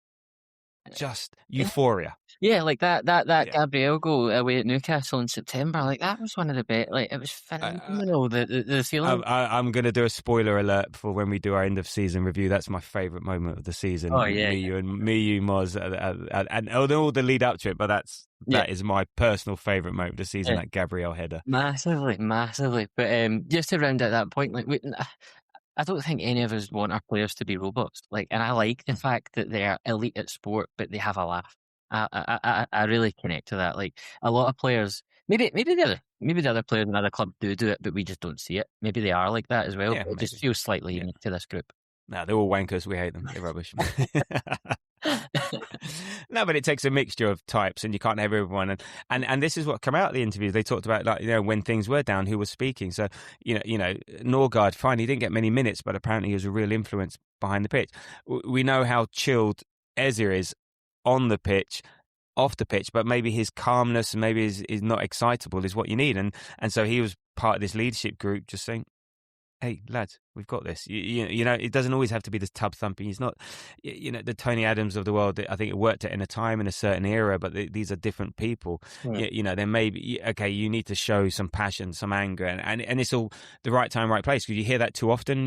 just euphoria. Yeah, like that Gabriel goal away at Newcastle in September, like that was one of the best. Like it was phenomenal. The feeling. I'm going to do a spoiler alert for when we do our end of season review. That's my favourite moment of the season. Oh yeah, me, you, Moz, and all the lead up to it. But that is my personal favourite moment of the season. That Gabriel header, massively. But just to round out that point, like I don't think any of us want our players to be robots. Like, and I like the fact that they're elite at sport, but they have a laugh. I really connect to that. Like a lot of players, maybe the other players in other clubs do it, but we just don't see it. Maybe they are like that as well. Yeah, but it just feels slightly unique to this group. No, they're all wankers. We hate them. They're rubbish. No, but it takes a mixture of types, and you can't have everyone. And this is what come out of the interviews. They talked about, like, you know, when things were down, who was speaking. So you know, Norgard, fine, he didn't get many minutes, but apparently he was a real influence behind the pitch. We know how chilled Eze is on the pitch, off the pitch, but maybe his calmness, maybe is not excitable, is what you need. And so he was part of this leadership group, just saying, hey, lads, we've got this. You know, it doesn't always have to be this tub thumping. He's not, you know, the Tony Adams of the world. I think it worked in a time, in a certain era, but these are different people. Right. You know, there may be, okay, you need to show some passion, some anger, and it's all the right time, right place. Because you hear that too often.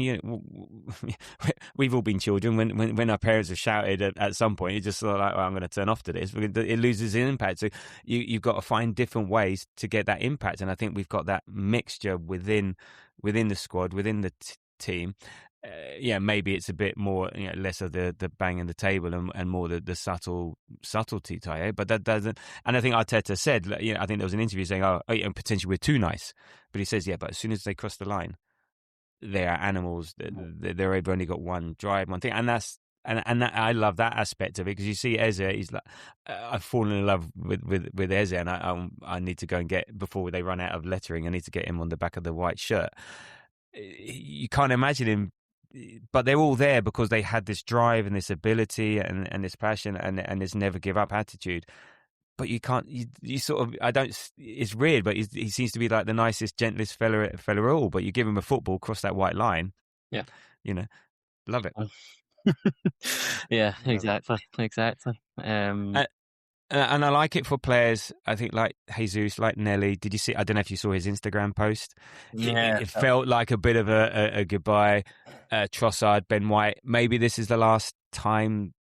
We've all been children. When our parents have shouted at some point, you're just sort of like, well, I'm going to turn off to this. It loses its impact. So you've got to find different ways to get that impact. And I think we've got that mixture within the squad, within the team. Maybe it's a bit more, you know, less of the bang in the table and more the subtlety, but that doesn't. And I think Arteta said, you know, I think there was an interview saying, potentially we're too nice, but he says, but as soon as they cross the line, they are animals. They've only got one drive, one thing, and that's. And that, I love that aspect of it, because you see Eze, he's like, I've fallen in love with Eze, and I need to go and get, before they run out of lettering, I need to get him on the back of the white shirt. You can't imagine him, but they're all there because they had this drive and this ability and this passion and this never give up attitude. But you can't, you sort of, it's weird, but he seems to be like the nicest, gentlest fella all, but you give him a football, cross that white line. Yeah. You know, love it. Yeah, exactly. And I like it for players, I think, like Jesus, like Nelly. Did you see? I don't know if you saw his Instagram post. Yeah, it felt like a bit of a goodbye. Trossard, Ben White. Maybe this is the last time.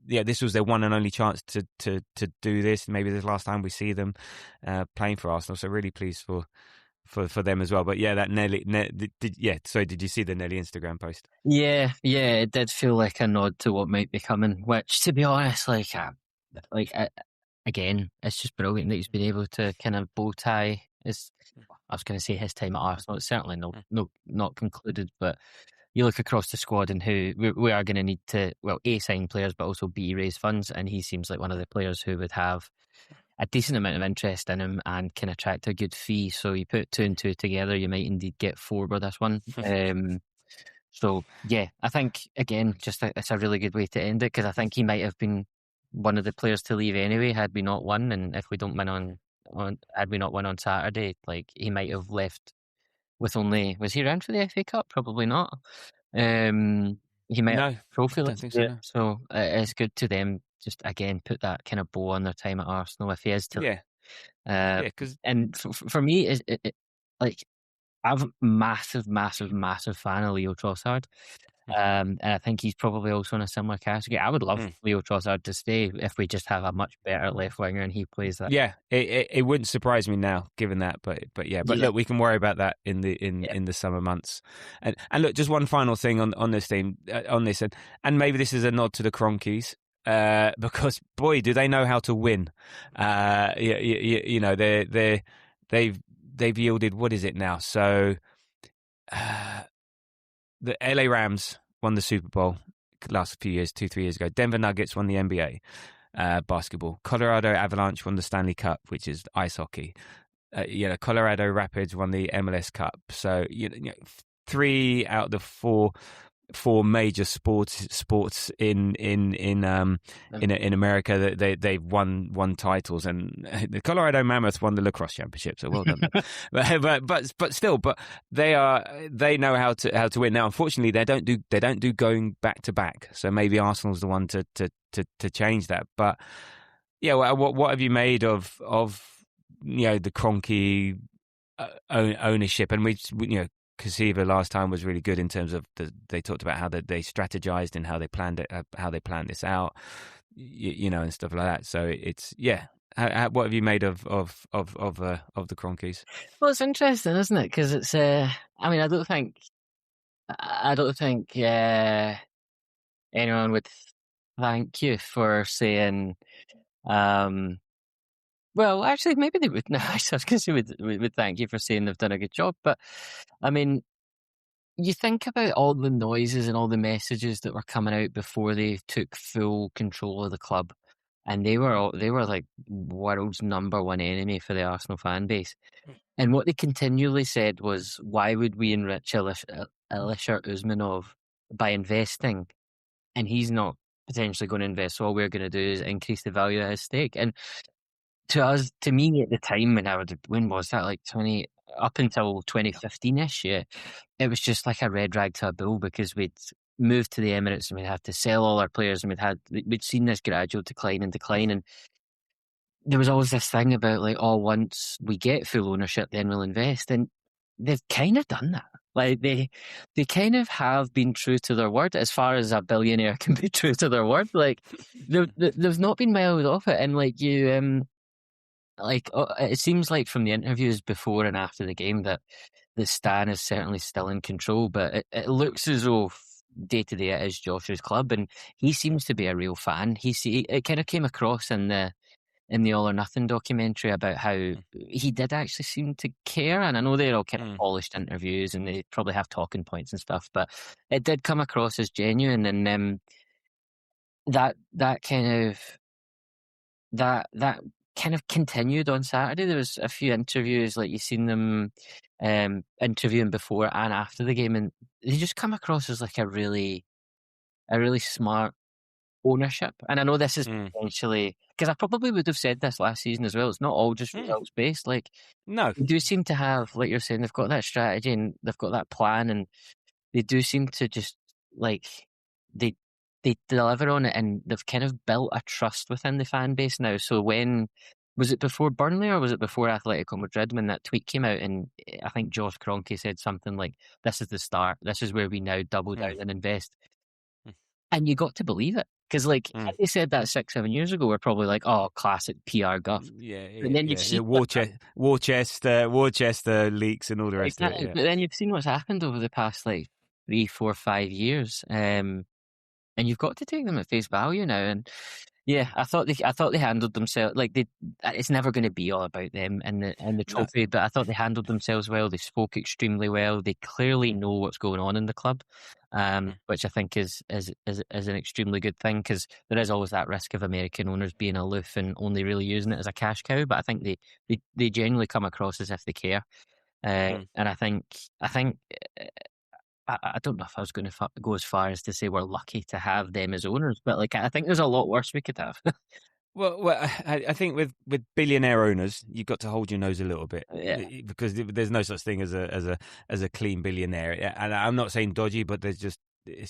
Yeah, this was their one and only chance to do this. Maybe this is the last time we see them playing for Arsenal. So really pleased for them as well. But yeah, that Nelly. Did you see the Nelly Instagram post? Yeah, it did feel like a nod to what might be coming. Which, to be honest, again, it's just brilliant that he's been able to kind of bow tie. I was going to say his time at Arsenal. It's certainly not concluded, but you look across the squad and who we are going to need to, well, A, sign players, but also B, raise funds. And he seems like one of the players who would have a decent amount of interest in him and can attract a good fee. So you put 2 and 2 together, you might indeed get 4 with this one. So yeah, I think again, it's a really good way to end it, because I think he might have been one of the players to leave anyway had we not won, and if we don't win had we not won on Saturday, like he might have left with only, was he around for the FA Cup? Probably not. He might No, have a trophy. I don't think so. No. So it's good to them just again put that kind of bow on their time at Arsenal if he is to. Yeah, because and for me, like I'm a massive fan of Leo Trossard. And I think he's probably also in a similar category. I would love Leo Trossard to stay if we just have a much better left winger and he plays that. Yeah, it wouldn't surprise me now, given that. But look, we can worry about that in the summer months. And look, just one final thing on this thing, and maybe this is a nod to the Cronkies. Because boy, do they know how to win! You know, they've yielded, what is it now? So the LA Rams won the Super Bowl last few years, 2-3 years ago. Denver Nuggets won the NBA basketball. Colorado Avalanche won the Stanley Cup, which is ice hockey. Colorado Rapids won the MLS Cup. So 3 out of the 4 major sports in America that they've won titles, and the Colorado Mammoth won the lacrosse championship. So well done. but still, they know how to win. Now, unfortunately, they don't do going back to back. So maybe Arsenal's the one to change that. But yeah, what have you made of the Kroenke ownership? And we Kasiva last time was really good in terms of they talked about how they strategized and how they planned it, how they planned this out, and stuff like that. So it's what have you made of the Kroenkes? Well, it's interesting, isn't it? Because it's I mean, I don't think anyone would thank you for saying. Well, actually, maybe they would. No, I was going to say would thank you for saying they've done a good job. But, I mean, you think about all the noises and all the messages that were coming out before they took full control of the club. And they were like world's number one enemy for the Arsenal fan base. And what they continually said was, why would we enrich Alisher Usmanov by investing? And he's not potentially going to invest. So all we're going to do is increase the value of his stake. And to me at the time when was that, like up until 2015-ish, yeah, it was just like a red rag to a bull, because we'd moved to the Emirates and we'd have to sell all our players, and we'd seen this gradual decline, and there was always this thing about like, once we get full ownership, then we'll invest, and they've kind of done that. Like they kind of have been true to their word, as far as a billionaire can be true to their word. Like they've not been miles off it, and like you. It seems like from the interviews before and after the game that the Stan is certainly still in control, but it looks as though day to day it is Josh's club, and he seems to be a real fan. It kind of came across in the All or Nothing documentary about how he did actually seem to care, and I know they're all kind of polished interviews and they probably have talking points and stuff, but it did come across as genuine, and that kind of continued on Saturday. There was a few interviews, like you've seen them interviewing before and after the game, and they just come across as like a really smart ownership. And I know this is potentially, because I probably would have said this last season as well, it's not all just results based. Like, no, they do seem to have, like you're saying, they've got that strategy and they've got that plan, and they do seem to just like they deliver on it, and they've kind of built a trust within the fan base now. So was it before Burnley or was it before Atletico Madrid when that tweet came out, and I think Josh Kroenke said something like, "This is the start. This is where we now double down and invest." And you got to believe it, because like if they said that 6-7 years ago, we're probably like, "Oh, classic PR guff." And then you've seen Worcester leaks and all the rest of it. Yeah. But then you've seen what's happened over the past like 3, 4, 5 years. And you've got to take them at face value now. And Yeah, I thought they handled themselves like they. It's never going to be all about them and the trophy, but I thought they handled themselves well. They spoke extremely well. They clearly know what's going on in the club, which I think is an extremely good thing, because there is always that risk of American owners being aloof and only really using it as a cash cow. But I think they genuinely come across as if they care, and I think. I don't know if I was going to go as far as to say we're lucky to have them as owners, but like I think there's a lot worse we could have. Well, I think with billionaire owners, you've got to hold your nose a little bit, because there's no such thing as a clean billionaire. And I'm not saying dodgy, but it's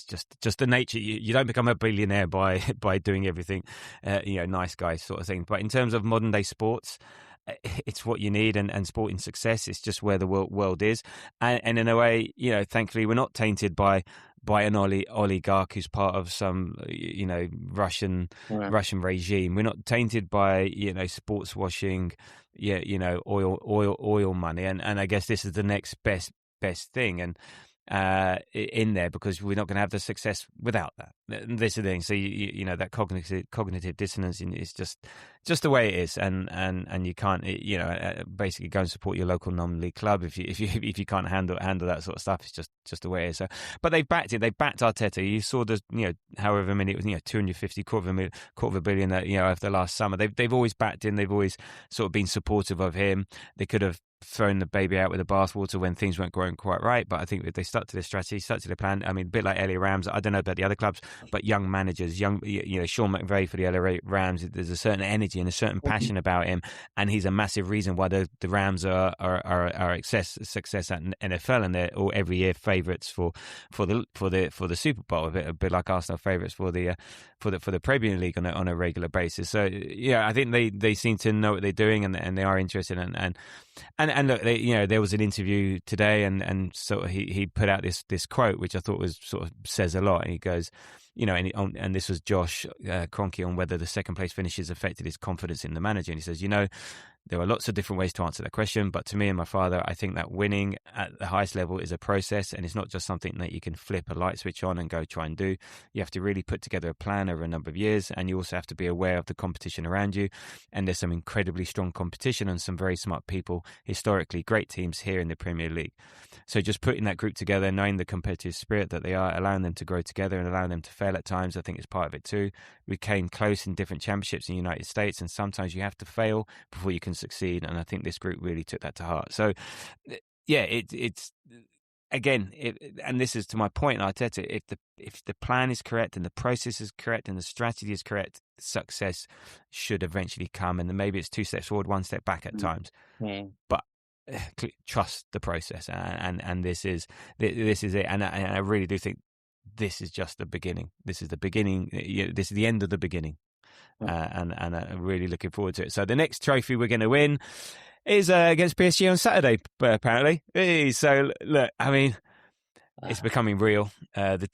just the nature. You don't become a billionaire by doing everything, nice guy sort of thing. But in terms of modern day sports, it's what you need, and sporting success. It's just where the world is, and in a way, thankfully, we're not tainted by an oligarch who's part of some Russian regime. We're not tainted by sports washing, oil money, and I guess this is the next best thing, and in there, because we're not going to have the success without that. This is the thing. So that cognitive dissonance is just the way it is, and you can't basically go and support your local non-league club if you can't handle that sort of stuff. It's just the way it is. So, but they backed it. They backed Arteta. You saw the however many it was, 250 quarter of a billion over the last summer. They've always backed him. They've always sort of been supportive of him. They could have thrown the baby out with the bathwater when things weren't going quite right, but I think if they stuck to their strategy, stuck to their plan. I mean, a bit like LA Rams. I don't know about the other clubs, but young managers, Sean McVay for the LA Rams, there's a certain energy and a certain passion about him, and he's a massive reason why the Rams are success at NFL, and they're all every year favourites for the Super Bowl, a bit like Arsenal favourites for the Premier League on a regular basis. So I think they seem to know what they're doing, and they are interested, and look, there was an interview today, and sort of he put out this quote, which I thought was sort of says a lot. And he goes, and this was Josh Kroenke on whether the second place finishes affected his confidence in the manager. And he says, there are lots of different ways to answer that question, but to me and my father, I think that winning at the highest level is a process, and it's not just something that you can flip a light switch on and go try and do. You have to really put together a plan over a number of years, and you also have to be aware of the competition around you. And there's some incredibly strong competition and some very smart people, historically great teams here in the Premier League. So just putting that group together, knowing the competitive spirit that they are, allowing them to grow together and allowing them to fail at times, I think is part of it too. We came close in different championships in the United States, and sometimes you have to fail before you can succeed, and I think this group really took that to heart. So it's again, and this is to my point, Arteta, if the plan is correct and the process is correct and the strategy is correct, success should eventually come, and then maybe it's 2 steps forward, 1 step back at times, but trust the process, and this is it, and I really do think this is just the beginning. This is the beginning. This is the end of the beginning. And I'm really looking forward to it. So the next trophy we're going to win is against PSG on Saturday, apparently. So look, I mean, it's becoming real. The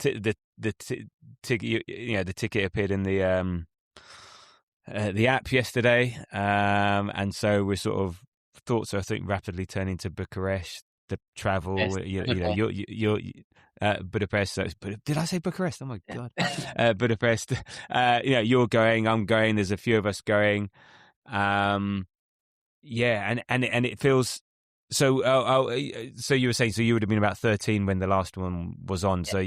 ticket appeared in the app yesterday, and so we're sort of thoughts are, I think, rapidly turning to Bucharest. The travel, you're Budapest. So did I say Bucharest? Oh my God, Budapest. You're going, I'm going. There's a few of us going. And it feels so. So you were saying, so you would have been about 13 when the last one was on. So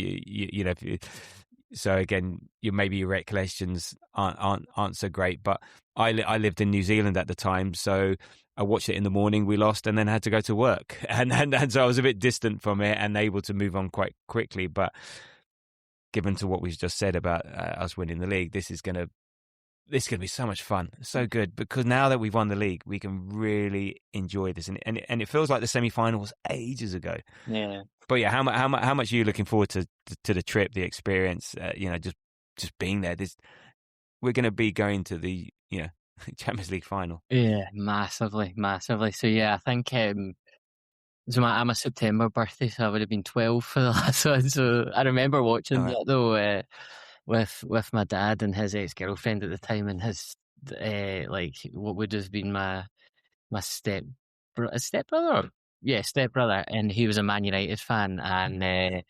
so again, maybe your recollections aren't so great. But I lived in New Zealand at the time, so I watched it in the morning. We lost, and then had to go to work, and so I was a bit distant from it and able to move on quite quickly. But given to what we've just said about us winning the league, this is going to be so much fun, so good, because now that we've won the league, we can really enjoy this, and it feels like the semi-final was ages ago. Yeah. But yeah, how much are you looking forward to the trip, the experience? Just being there. We're going to be going to the Champions League final. Yeah, massively. So yeah, I think so I'm a September birthday, so I would have been 12 for the last one. So I remember watching that though with my dad and his ex-girlfriend at the time, and his what would have been my stepbrother, and he was a Man United fan, and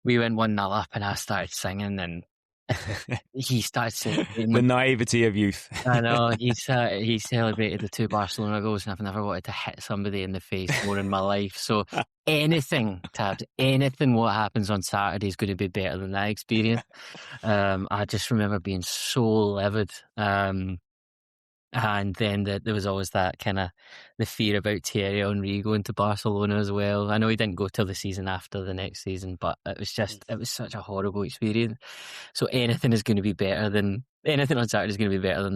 we went 1-0 up, and I started singing, and he started celebrating. The naivety of youth. I know, he celebrated the 2 Barcelona goals, and I've never wanted to hit somebody in the face more in my life. So anything, Tabs, anything what happens on Saturday is going to be better than that experience. I just remember being so livid. And then there was always that kind of the fear about Thierry Henry going to Barcelona as well. I know he didn't go till the season after the next season, but it was such a horrible experience. So anything on Saturday is going to be better than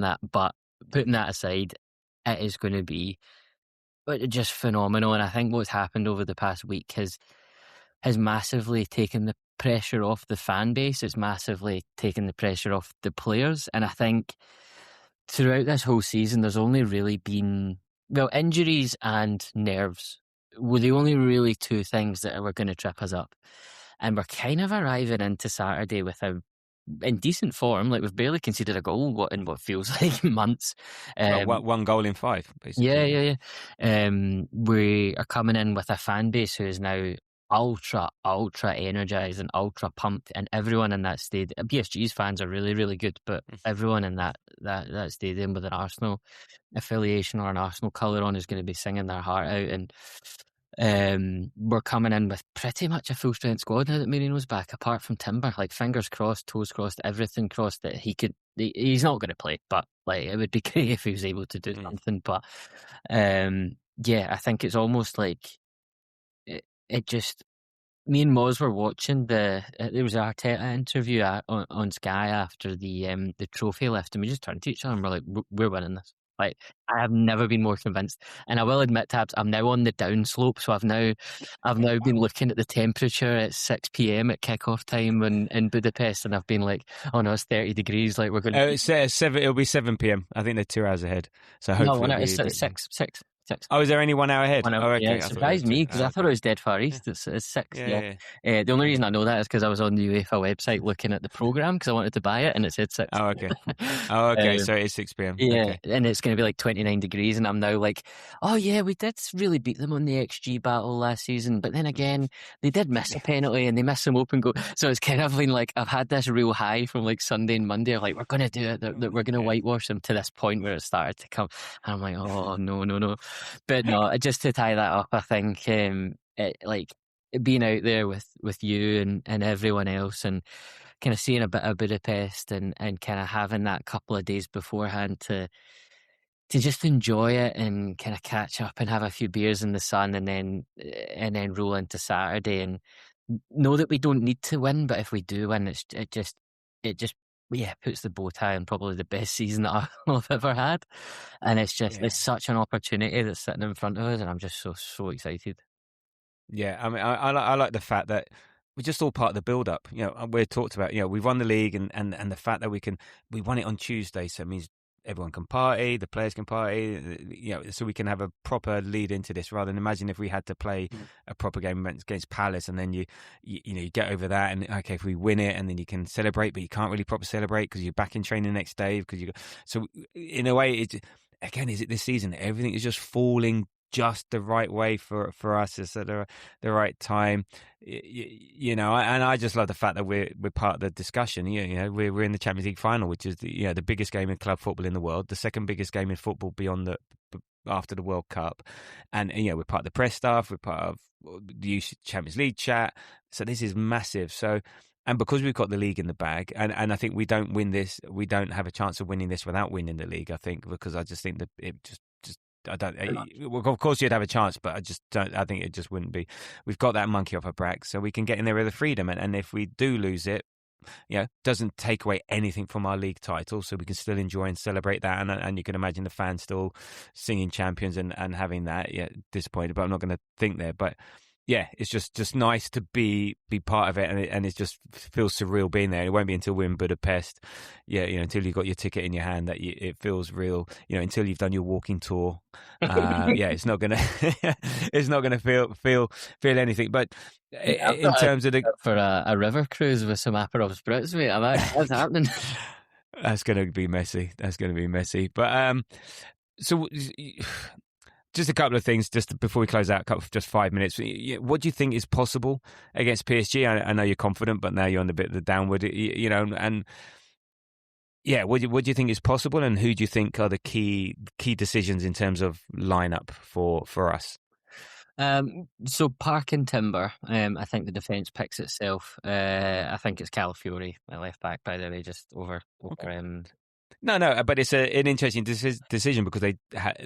that. But putting that aside, it is going to be just phenomenal. And I think what's happened over the past week has massively taken the pressure off the fan base. It's massively taken the pressure off the players. And I think throughout this whole season, there's only really been, injuries and nerves were the only really 2 things that were going to trip us up. And we're kind of arriving into Saturday in decent form. Like, we've barely conceded a goal in what feels like months. 1 goal in 5, basically. Yeah. We are coming in with a fan base who is now ultra energized and ultra pumped, and everyone in that stadium, PSG's fans are really, really good, but everyone in that stadium with an Arsenal affiliation or an Arsenal colour on is going to be singing their heart out. And we're coming in with pretty much a full strength squad now that Mourinho's back, apart from Timber. Like, fingers crossed, toes crossed, everything crossed that he's not going to play, but like, it would be great if he was able to do something. But I think it's almost like it just, me and Moz were watching there was an Arteta interview on Sky after the trophy lift, and we just turned to each other and we're like, we're winning this. Like, I have never been more convinced. And I will admit, Tabs, I'm now on the down slope, so I've now been looking at the temperature at 6 p.m. at kickoff time in Budapest, and I've been like, oh no, it's 30 degrees. Like, we're going to... It's 7. It'll be 7 p.m. I think they're 2 hours ahead. So hopefully... No, it's 6. Oh, is there only 1 hour ahead? Oh, okay. Yeah, It surprised me because I thought it was dead far east. It's 6. Yeah. The only reason I know that is because I was on the UEFA website looking at the programme because I wanted to buy it, and it said 6. Oh, okay. So it is 6 p.m. Yeah, okay. And it's going to be like 29 degrees, and I'm now like, oh yeah, we did really beat them on the XG battle last season, but then again, they did miss a penalty and they missed some open goal. So it's kind of been like, I've had this real high from like Sunday and Monday of like, we're going to do it, that we're going to whitewash them, to this point where it started to come. And I'm like, oh, no. But no, just to tie that up, I think like being out there with you and everyone else, and kind of seeing a bit of Budapest and kind of having that couple of days beforehand to just enjoy it and kind of catch up and have a few beers in the sun, and then roll into Saturday and know that we don't need to win, but if we do win, it just puts the bow tie on probably the best season that I've ever had. And it's such an opportunity that's sitting in front of us, and I'm just so excited. Yeah, I mean, I like the fact that we're just all part of the build-up. You know, we're talked about, you know, we've won the league, and the fact that we won it on Tuesday, so it means everyone can party, the players can party, you know, so we can have a proper lead into this, rather than imagine if we had to play a proper game against Palace, and then you get over that, and okay, if we win it, and then you can celebrate, but you can't really properly celebrate because you're back in training the next day, so in a way, is it this season everything is just falling just the right way for us. It's at the right time, you know. And I just love the fact that we're part of the discussion. You know, we're in the Champions League final, which is the biggest game in club football in the world, the second biggest game in football after the World Cup, and you know, we're part of the press staff, we're part of the Champions League chat. So this is massive. So. And because we've got the league in the bag, and I think we don't win this, we don't have a chance of winning this without winning the league. I think, because I just think that it just. I don't. Well, of course, you'd have a chance, but I just don't. I think it just wouldn't be. We've got that monkey off our back, so we can get in there with the freedom. And if we do lose it, you know, doesn't take away anything from our league title, so we can still enjoy and celebrate that. And you can imagine the fans still singing champions and having that. Yeah, disappointed, but I'm not going to think there. But yeah, it's just nice to be part of it, and it just feels surreal being there. It won't be until we're in Budapest, you know, until you've got your ticket in your hand, that it feels real. You know, until you've done your walking tour, it's not gonna feel anything. But in terms of for a river cruise with some Aperol Spritz, mate, what's happening? That's going to be messy. But so. Just a couple of things, just before we close out, just 5 minutes. What do you think is possible against PSG? I know you're confident, but now you're on a bit of the downward, and yeah, what do you think is possible, and who do you think are the key decisions in terms of lineup for us? So Park and Timber, I think the defence picks itself. I think it's Calafiori at left back, by the way, just over. Okay. No, but it's an interesting decision because they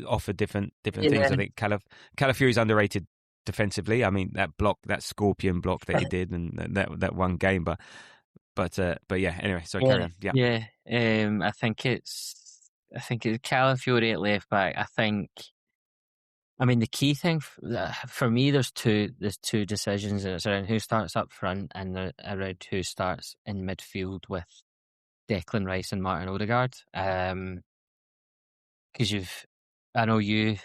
offer different things. I think Calafiori's underrated defensively. I mean, that scorpion block that he did, and that one game, but yeah. Anyway, sorry, carry on. Yeah. I think it's Calafiori at left back. I mean, the key thing for me, there's two decisions, and it's around who starts up front and around who starts in midfield with Declan Rice and Martin Odegaard. Because I know you.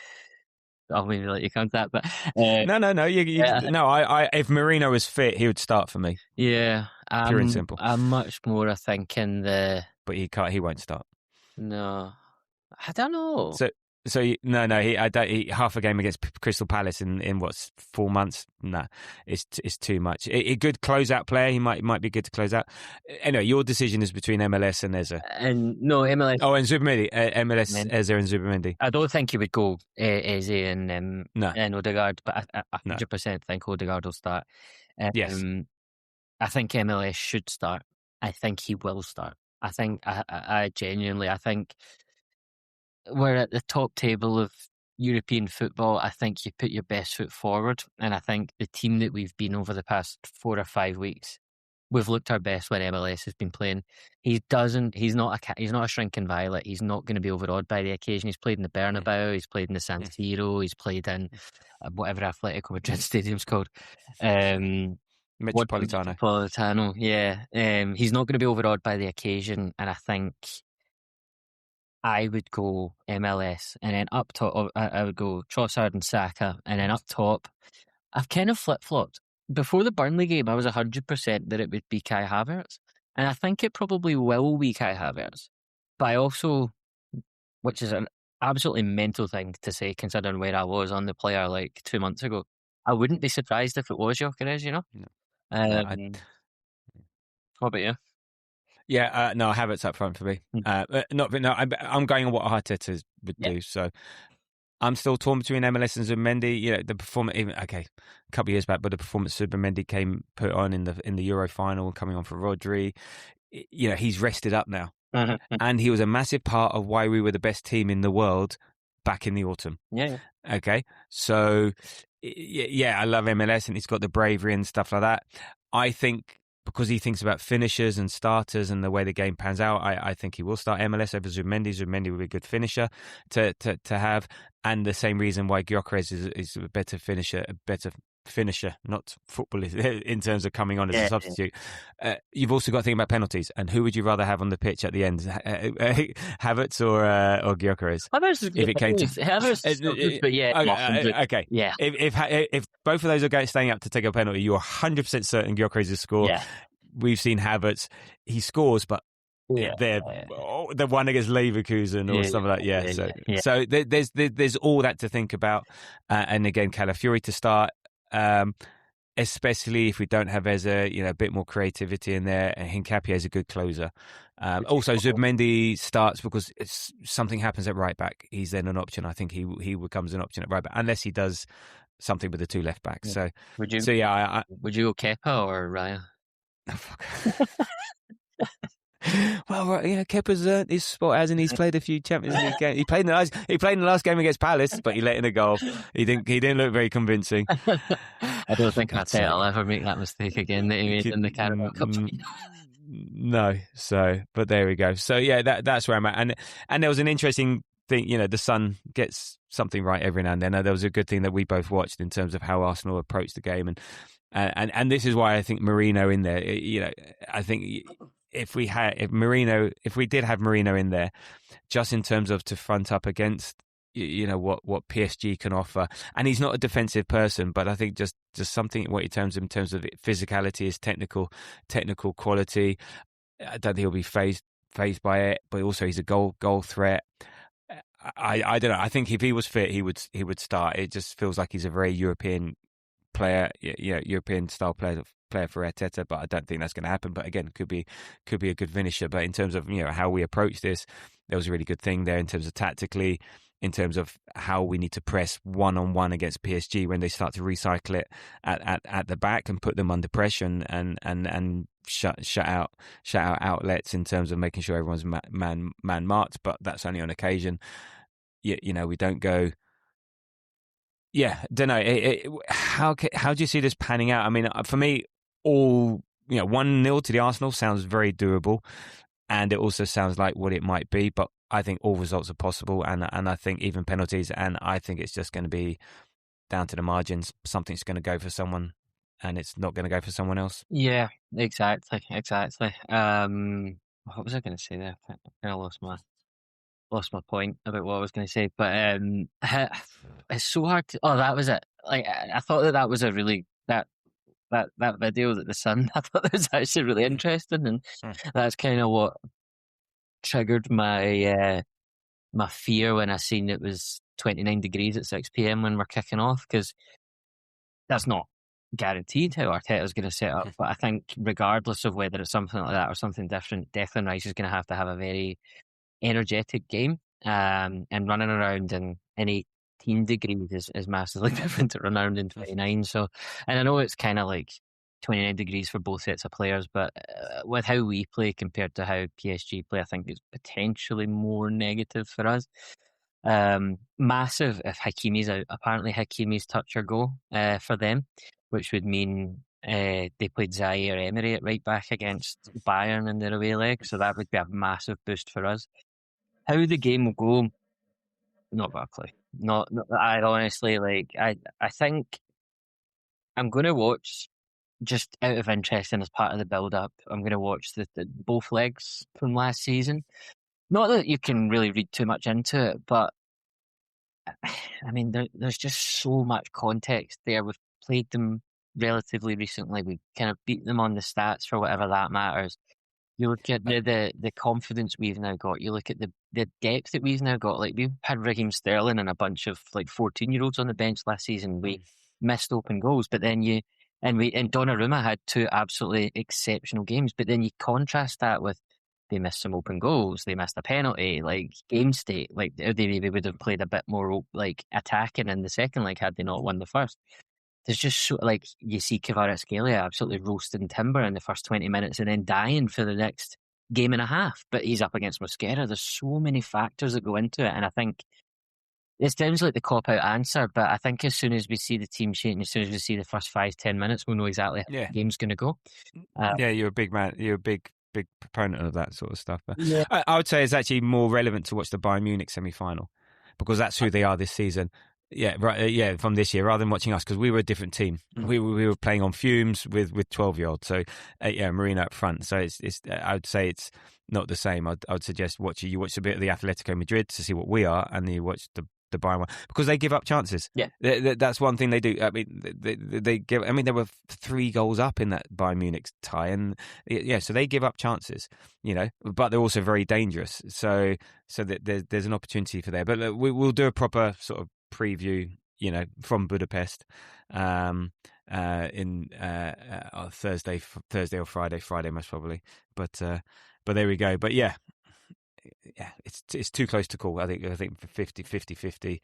I'll maybe let you come to that, but no. If Marino was fit, he would start for me. Yeah, pure and simple. I'm much more, I think, in the. But he can't. He won't start. No, I don't know. So he half a game against Crystal Palace in what's 4 months? Nah, it's too much. A good closeout player. He might be good to close out. Anyway, your decision is between MLS and Eze. And no, MLS. Oh, and Zubimendi. MLS, Eze and Zubimendi. I don't think he would go Eze and Odegaard, but I 100% think Odegaard will start. Yes. I think MLS should start. I think he will start. I think I genuinely think we're at the top table of European football. I think you put your best foot forward, and I think the team that we've been over the past 4 or 5 weeks, we've looked our best when MLS has been playing. He's not a shrinking violet. He's not going to be overawed by the occasion. He's played in the Bernabeu, he's played in the San Siro, he's played in whatever Atletico Madrid stadium's called. Metropolitano. Yeah. He's not going to be overawed by the occasion, and I think I would go MLS, and then up top, I would go Trossard and Saka, and then up top, I've kind of flip-flopped. Before the Burnley game, I was 100% that it would be Kai Havertz, and I think it probably will be Kai Havertz. But I also, which is an absolutely mental thing to say considering where I was on the player like 2 months ago, I wouldn't be surprised if it was Gyökeres, No. What about you? Yeah, no, Havertz up front for me. I'm going on what Arteta would do. So I'm still torn between MLS and Zubimendi. The performance, a couple of years back, but the performance Zubimendi put on in the Euro final, coming on for Rodri. He's rested up now, and he was a massive part of why we were the best team in the world back in the autumn. Yeah. Okay, so I love MLS, and he's got the bravery and stuff like that. I think, because he thinks about finishers and starters and the way the game pans out, I think he will start MLS over Zubimendi. Zubimendi will be a good finisher to have, and the same reason why Gyökeres is a better finisher, not football in terms of coming on as a substitute. You've also got to think about penalties, and who would you rather have on the pitch at the end, Havertz or Gyökeres? If it came to Havertz, but yeah, okay, yeah. If both of those are staying up to take a penalty, you're 100% certain Gyökeres will score. Yeah. We've seen Havertz; he scores, but the one against Leverkusen or something like that. So there's all that to think about, and again, Calafiori to start. Especially if we don't have Eze, a bit more creativity in there, and Hincapié is a good closer. Also, Zubimendi starts because something happens at right back. He's then an option. I think he becomes an option at right back, unless he does something with the two left backs. So would you? Would you go Kepa or Raya? Oh, fuck. Well, Kepa's earned his spot, hasn't he? He's played a few Champions League games. He played in the last game against Palace, but he let in a goal. He didn't look very convincing. I don't think Arteta will ever make that mistake again that he made in the Carabao Cup. No, but there we go. So yeah, that's where I'm at. And there was an interesting thing. The Sun gets something right every now and then. There was a good thing that we both watched in terms of how Arsenal approached the game, and this is why I think Marino in there. I think. If we did have Marino in there, just in terms of to front up against, what PSG can offer, and he's not a defensive person, but I think just something what he terms in terms of physicality, his technical quality. I don't think he'll be phased by it, but also he's a goal threat. I don't know. I think if he was fit, he would start. It just feels like he's a very European player, European style player for Arteta, but I don't think that's going to happen. But again, could be a good finisher. But in terms of how we approach this, there was a really good thing there in terms of tactically, in terms of how we need to press 1-on-1 against PSG when they start to recycle it at the back and put them under pressure and shut out outlets in terms of making sure everyone's man marked. But that's only on occasion. We don't go. Yeah, don't know. How do you see this panning out? I mean, for me, 1-0 to the Arsenal sounds very doable, and it also sounds like what it might be. But I think all results are possible, and I think even penalties, and I think it's just going to be down to the margins. Something's going to go for someone, and it's not going to go for someone else. Yeah, exactly. What was I going to say there? I kind of lost my point about what I was going to say, but it's so hard to. Oh, that was it. Like I thought that was a really that video that the Sun. I thought that was actually really interesting, and that's kind of what triggered my my fear when I seen it was 29 degrees at 6 p.m. when we're kicking off, because that's not guaranteed how Arteta's going to set up. But I think regardless of whether it's something like that or something different, Declan Rice is going to have a very energetic game, and running around in 18 degrees is massively different to running around in 29. So, and I know it's kind of like 29 degrees for both sets of players, but with how we play compared to how PSG play, I think it's potentially more negative for us. Massive if Hakimi's out. Apparently Hakimi's touch or go for them, which would mean they played Zaire Emery at right back against Bayern in their away leg, so that would be a massive boost for us. How the game will go, not got a clue. Not I honestly, I think I'm going to watch, just out of interest and as part of the build-up, I'm going to watch the both legs from last season. Not that you can really read too much into it, but I mean, there's just so much context there. We've played them relatively recently. We kind of beat them on the stats for whatever that matters. You look at the confidence we've now got. You look at the depth that we've now got. Like, we've had Raheem Sterling and a bunch of 14-year-olds on the bench last season. We missed open goals, but then and Donnarumma had 2 absolutely exceptional games. But then you contrast that with, they missed some open goals, they missed a penalty, game state, they maybe would have played a bit more attacking in the second leg had they not won the first. There's just so, you see Kvaratskhelia absolutely roasting Timber in the first 20 minutes and then dying for the next game and a half, but he's up against Mosquera. There's so many factors that go into it, and I think it sounds like the cop-out answer, but I think as soon as we see the team sheet and as soon as we see the first 5-10 minutes, we'll know exactly how the game's going to go. You're a big man. You're a big proponent of that sort of stuff. But yeah. I would say it's actually more relevant to watch the Bayern Munich semi-final, because that's who they are this season. Yeah, right. Yeah, from this year, rather than watching us, because we were a different team. We were playing on fumes with 12-year-olds. So Marino up front. So it's I would say it's not the same. I would suggest you watch a bit of the Atletico Madrid to see what we are, and then you watch the Bayern one, because they give up chances. Yeah, that's one thing they do. I mean, they give. I mean, there were 3 goals up in that Bayern Munich tie, and so they give up chances. But they're also very dangerous. So that there's an opportunity for there. But look, we'll do a proper sort of preview, from Budapest, in Thursday or Friday most probably. But there we go. But yeah, it's too close to call. I think 50-50.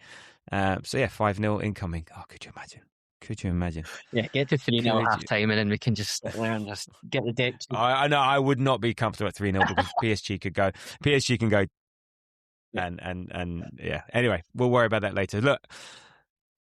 So yeah, 5-0 incoming. Oh, could you imagine? Yeah, get to 3-0 half time, and then we can just sit there and just get the deck. I know I would not be comfortable at 3-0 because PSG can go. And yeah. Anyway, we'll worry about that later. Look,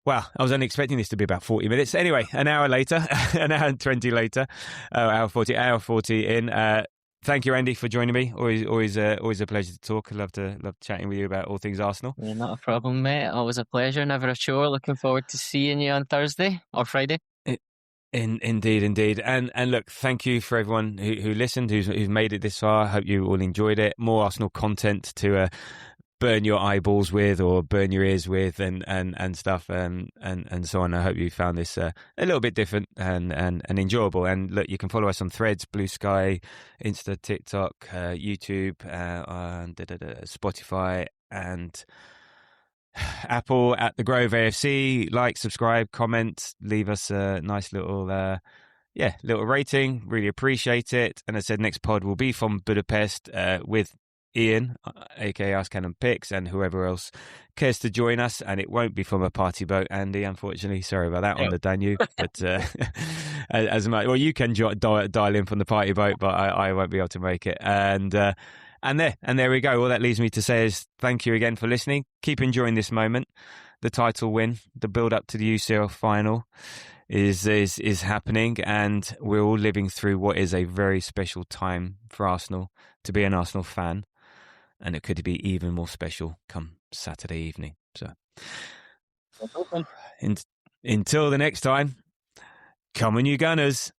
well, I was only expecting this to be about 40 minutes. Anyway, an hour later, an hour and 20 later, hour 40 in. Thank you, Andy, for joining me. Always a pleasure to talk. I love chatting with you about all things Arsenal. Yeah, not a problem, mate. Always a pleasure. Never a chore. Looking forward to seeing you on Thursday or Friday. Indeed. And look, thank you for everyone who listened, who's made it this far. I hope you all enjoyed it. More Arsenal content to burn your eyeballs with or burn your ears with and stuff and so on. I hope you found this a little bit different and enjoyable. And look, you can follow us on Threads, Blue Sky, Insta, TikTok, YouTube, and Spotify, and Apple at The Grove AFC. Like, subscribe, comment, leave us a nice little little rating. Really appreciate it. And as I said, next pod will be from Budapest with Ian, aka Ask Cannon Picks, and whoever else cares to join us. And it won't be from a party boat, Andy, unfortunately. Sorry about that, on the Danube. But as much, well, you can dial in from the party boat, but I won't be able to make it. And there we go. All that leaves me to say is thank you again for listening. Keep enjoying this moment. The title win, the build up to the UCL final is happening, and we're all living through what is a very special time for Arsenal to be an Arsenal fan. And it could be even more special come Saturday evening. So until the next time, come on you Gunners.